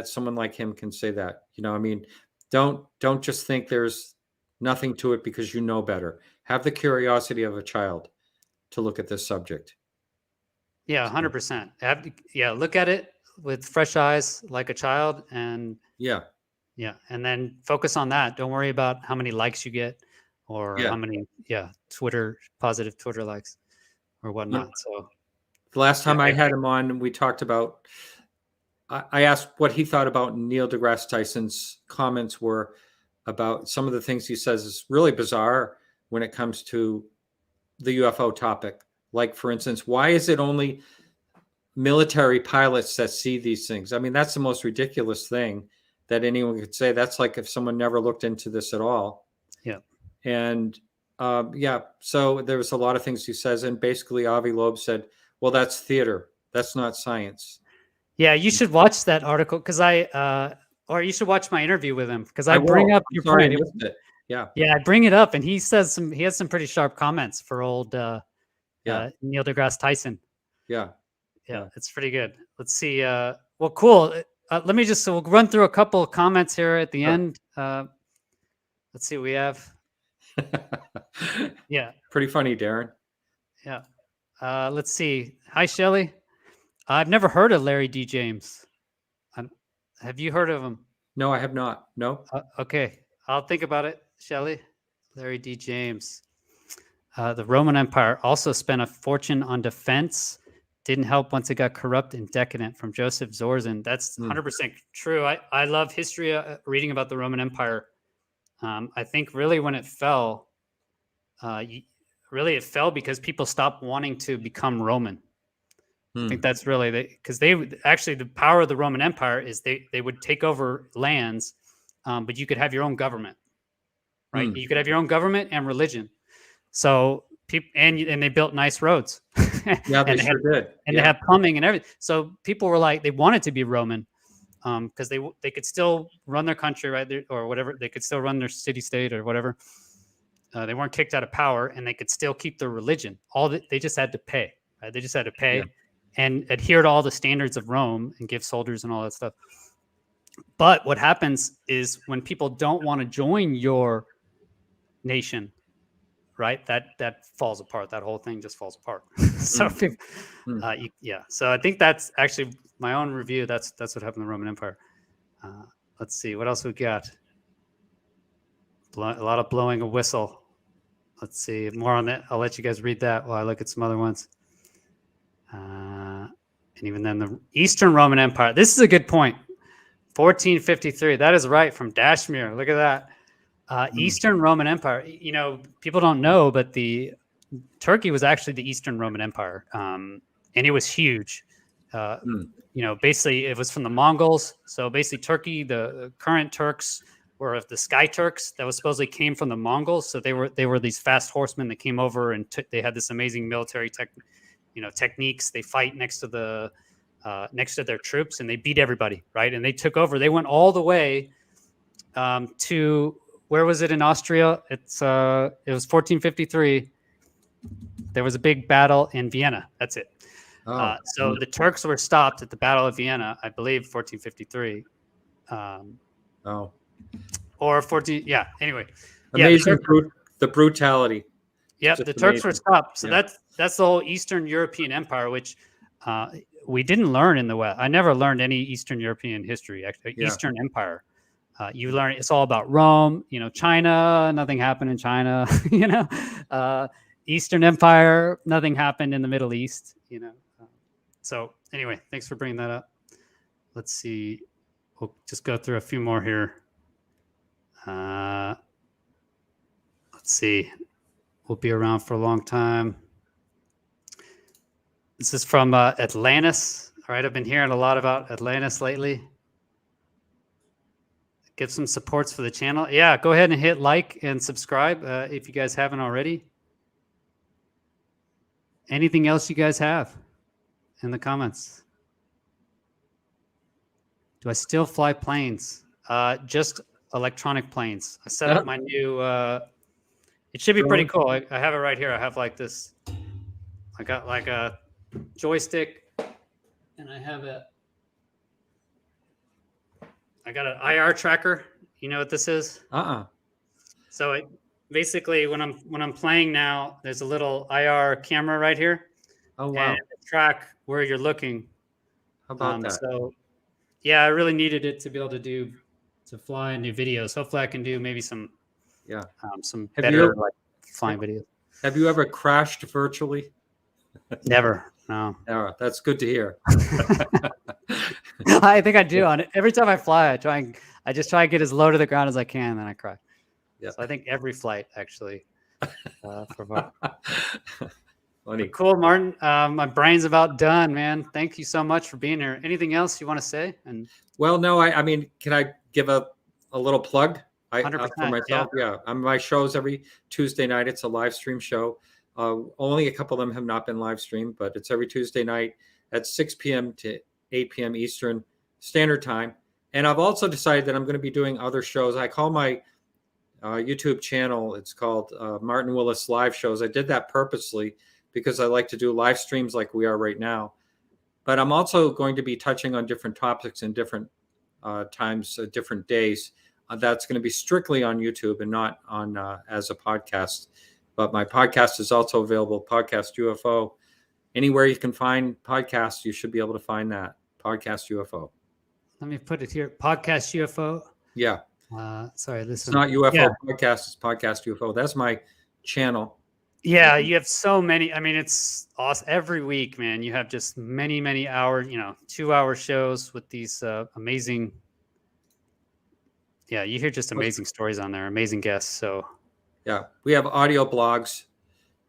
someone like him can say that. You know, I mean, don't just think there's nothing to it because you know better. Have the curiosity of a child to look at this subject. Yeah, 100%. Look at it with fresh eyes like a child, and and then focus on that. Don't worry about how many likes you get or how many positive Twitter likes or whatnot. So the last time I had him on, we talked about, I asked what he thought about Neil deGrasse Tyson's comments were about some of the things he says is really bizarre when it comes to the UFO topic. Like, for instance, why is it only military pilots that see these things? I mean, that's the most ridiculous thing that anyone could say. That's like if someone never looked into this at all. Yeah. And so there was a lot of things he says. And basically, Avi Loeb said, well, that's theater. That's not science. Yeah, you should watch that article because or you should watch my interview with him because I bring up your point. Yeah, I bring it up, and he has some pretty sharp comments for old Neil deGrasse Tyson. Yeah, it's pretty good. Let's see. Well, cool. Let me we'll run through a couple of comments here at the end. Let's see what we have. Pretty funny, Darren. Yeah. Let's see. Hi, Shelly. I've never heard of Larry D. James. Have you heard of him? No, I have not. No. Okay. I'll think about it, Shelly. Larry D. James. The Roman Empire also spent a fortune on defense. Didn't help once it got corrupt and decadent, from Joseph Zorzin. That's 100% true. I love history, reading about the Roman Empire. I think really when it fell, it fell because people stopped wanting to become Roman. I think that's really because the power of the Roman Empire is they would take over lands, but you could have your own government, right? You could have your own government and religion. So people and they built nice roads. Yeah, they sure did. And they have plumbing and everything. So people were like, they wanted to be Roman because they could still run their country, right, or whatever. They could still run their city state or whatever. They weren't kicked out of power, and they could still keep their religion. They just had to pay. Right? They just had to pay. And adhere to all the standards of Rome and give soldiers and all that stuff. But what happens is when people don't want to join your nation, right? That falls apart. That whole thing just falls apart. So So I think that's actually my own review. That's what happened in the Roman Empire. Let's see what else we got. A lot of blowing a whistle. Let's see more on that. I'll let you guys read that while I look at some other ones. And even then, the Eastern Roman Empire. This is a good point. 1453. That is right, from Dashmere. Look at that. Eastern Roman Empire. You know, people don't know, but the Turkey was actually the Eastern Roman Empire, and it was huge. Mm. You know, basically, it was from the Mongols. So basically, Turkey, the current Turks were the Sky Turks that was supposedly came from the Mongols. So they were these fast horsemen that came over and they had this amazing military techniques. They fight next to their troops and they beat everybody, right? And they took over. They went all the way to where was it in Austria? It was 1453. There was a big battle in Vienna. That's it. So the Turks were stopped at the Battle of Vienna, I believe, 1453. Or 14. Yeah. Anyway. Amazing. The brutality. Yeah, Just the Turks amazing. were stopped. So Yeah. that's the whole Eastern European Empire, which we didn't learn in the West. I never learned any Eastern European history. Actually, Yeah. Eastern Empire. You learn it's all about Rome. You know, China. Nothing happened in China. You know, Eastern Empire. Nothing happened in the Middle East. You know. So anyway, thanks for bringing that up. Let's see. We'll just go through a few more here. Let's see. We'll be around for a long time. This is from Atlantis. All right, I've been hearing a lot about Atlantis lately. Give some supports for the channel. Yeah, go ahead and hit like and subscribe if you guys haven't already. Anything else you guys have in the comments? Do I still fly planes? Just electronic planes. I set up my new... it should be pretty cool. I have it right here. I have like this. I got like a joystick, and I have I got an IR tracker. You know what this is? So it basically when I'm playing now, there's a little IR camera right here. Oh wow! And it track where you're looking. How about that? So yeah, I really needed it to be able to fly and do videos. Hopefully, I can do maybe some better flying videos. Have you ever crashed virtually? Never. No. That's good to hear. I think I do. On it. Every time I fly, I just try and get as low to the ground as I can, and then I crash. Yeah. So I think every flight actually. Funny. Cool, Martin. My brain's about done, man. Thank you so much for being here. Anything else you want to say? And well, no. I mean, can I give a little plug? 100%, For myself, yeah. My shows every Tuesday night. It's a live stream show. Only a couple of them have not been live streamed, but it's every Tuesday night at 6 p.m. to 8 p.m. Eastern Standard Time. And I've also decided that I'm going to be doing other shows. I call my YouTube channel, it's called Martin Willis Live Shows. I did that purposely because I like to do live streams like we are right now. But I'm also going to be touching on different topics in different times, different days. That's going to be strictly on YouTube and not on as a podcast. But my podcast is also available, Podcast UFO. Anywhere you can find podcasts, you should be able to find that, Podcast UFO. Let me put it here, Podcast UFO. Yeah. Sorry, it's not UFO podcast, it's Podcast UFO. That's my channel. Yeah, you have so many. I mean, it's awesome. Every week, man, you have just many, many hours, 2-hour shows with these amazing... Yeah, you hear just amazing stories on there, amazing guests. So, yeah, we have audio blogs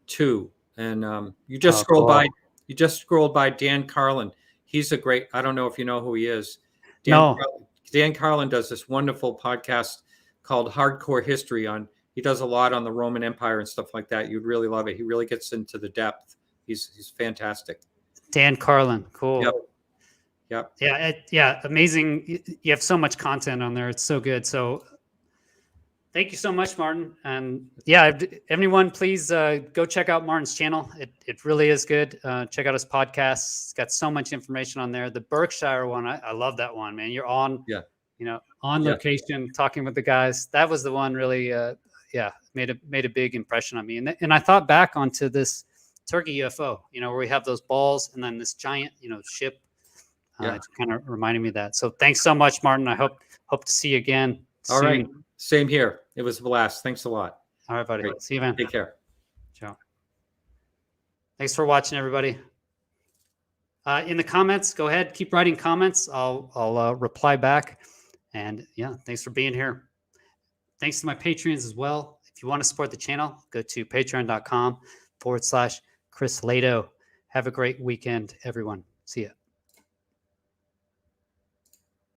too, and you just scrolled by Dan Carlin. He's a great. I don't know if you know who he is. Dan Carlin does this wonderful podcast called Hardcore History. He does a lot on the Roman Empire and stuff like that. You'd really love it. He really gets into the depth. He's fantastic. Dan Carlin, cool. Yep. Yeah. Amazing. You have so much content on there. It's so good. So thank you so much, Martin. And yeah, everyone, please go check out Martin's channel. It really is good. Check out his podcast. It's got so much information on there. The Berkshire one, I love that one, man. You're on, on location talking with the guys. That was the one really, made a big impression on me. And I thought back onto this Turkey UFO, where we have those balls and then this giant, ship. It kind of reminded me of that. So thanks so much, Martin. I hope to see you again soon. All right. Same here. It was a blast. Thanks a lot. All right, buddy. Great. See you, man. Take care. Ciao. Thanks for watching, everybody. In the comments, go ahead. Keep writing comments. I'll reply back. And yeah, thanks for being here. Thanks to my Patreons as well. If you want to support the channel, go to patreon.com/Chris Lado. Have a great weekend, everyone. See ya.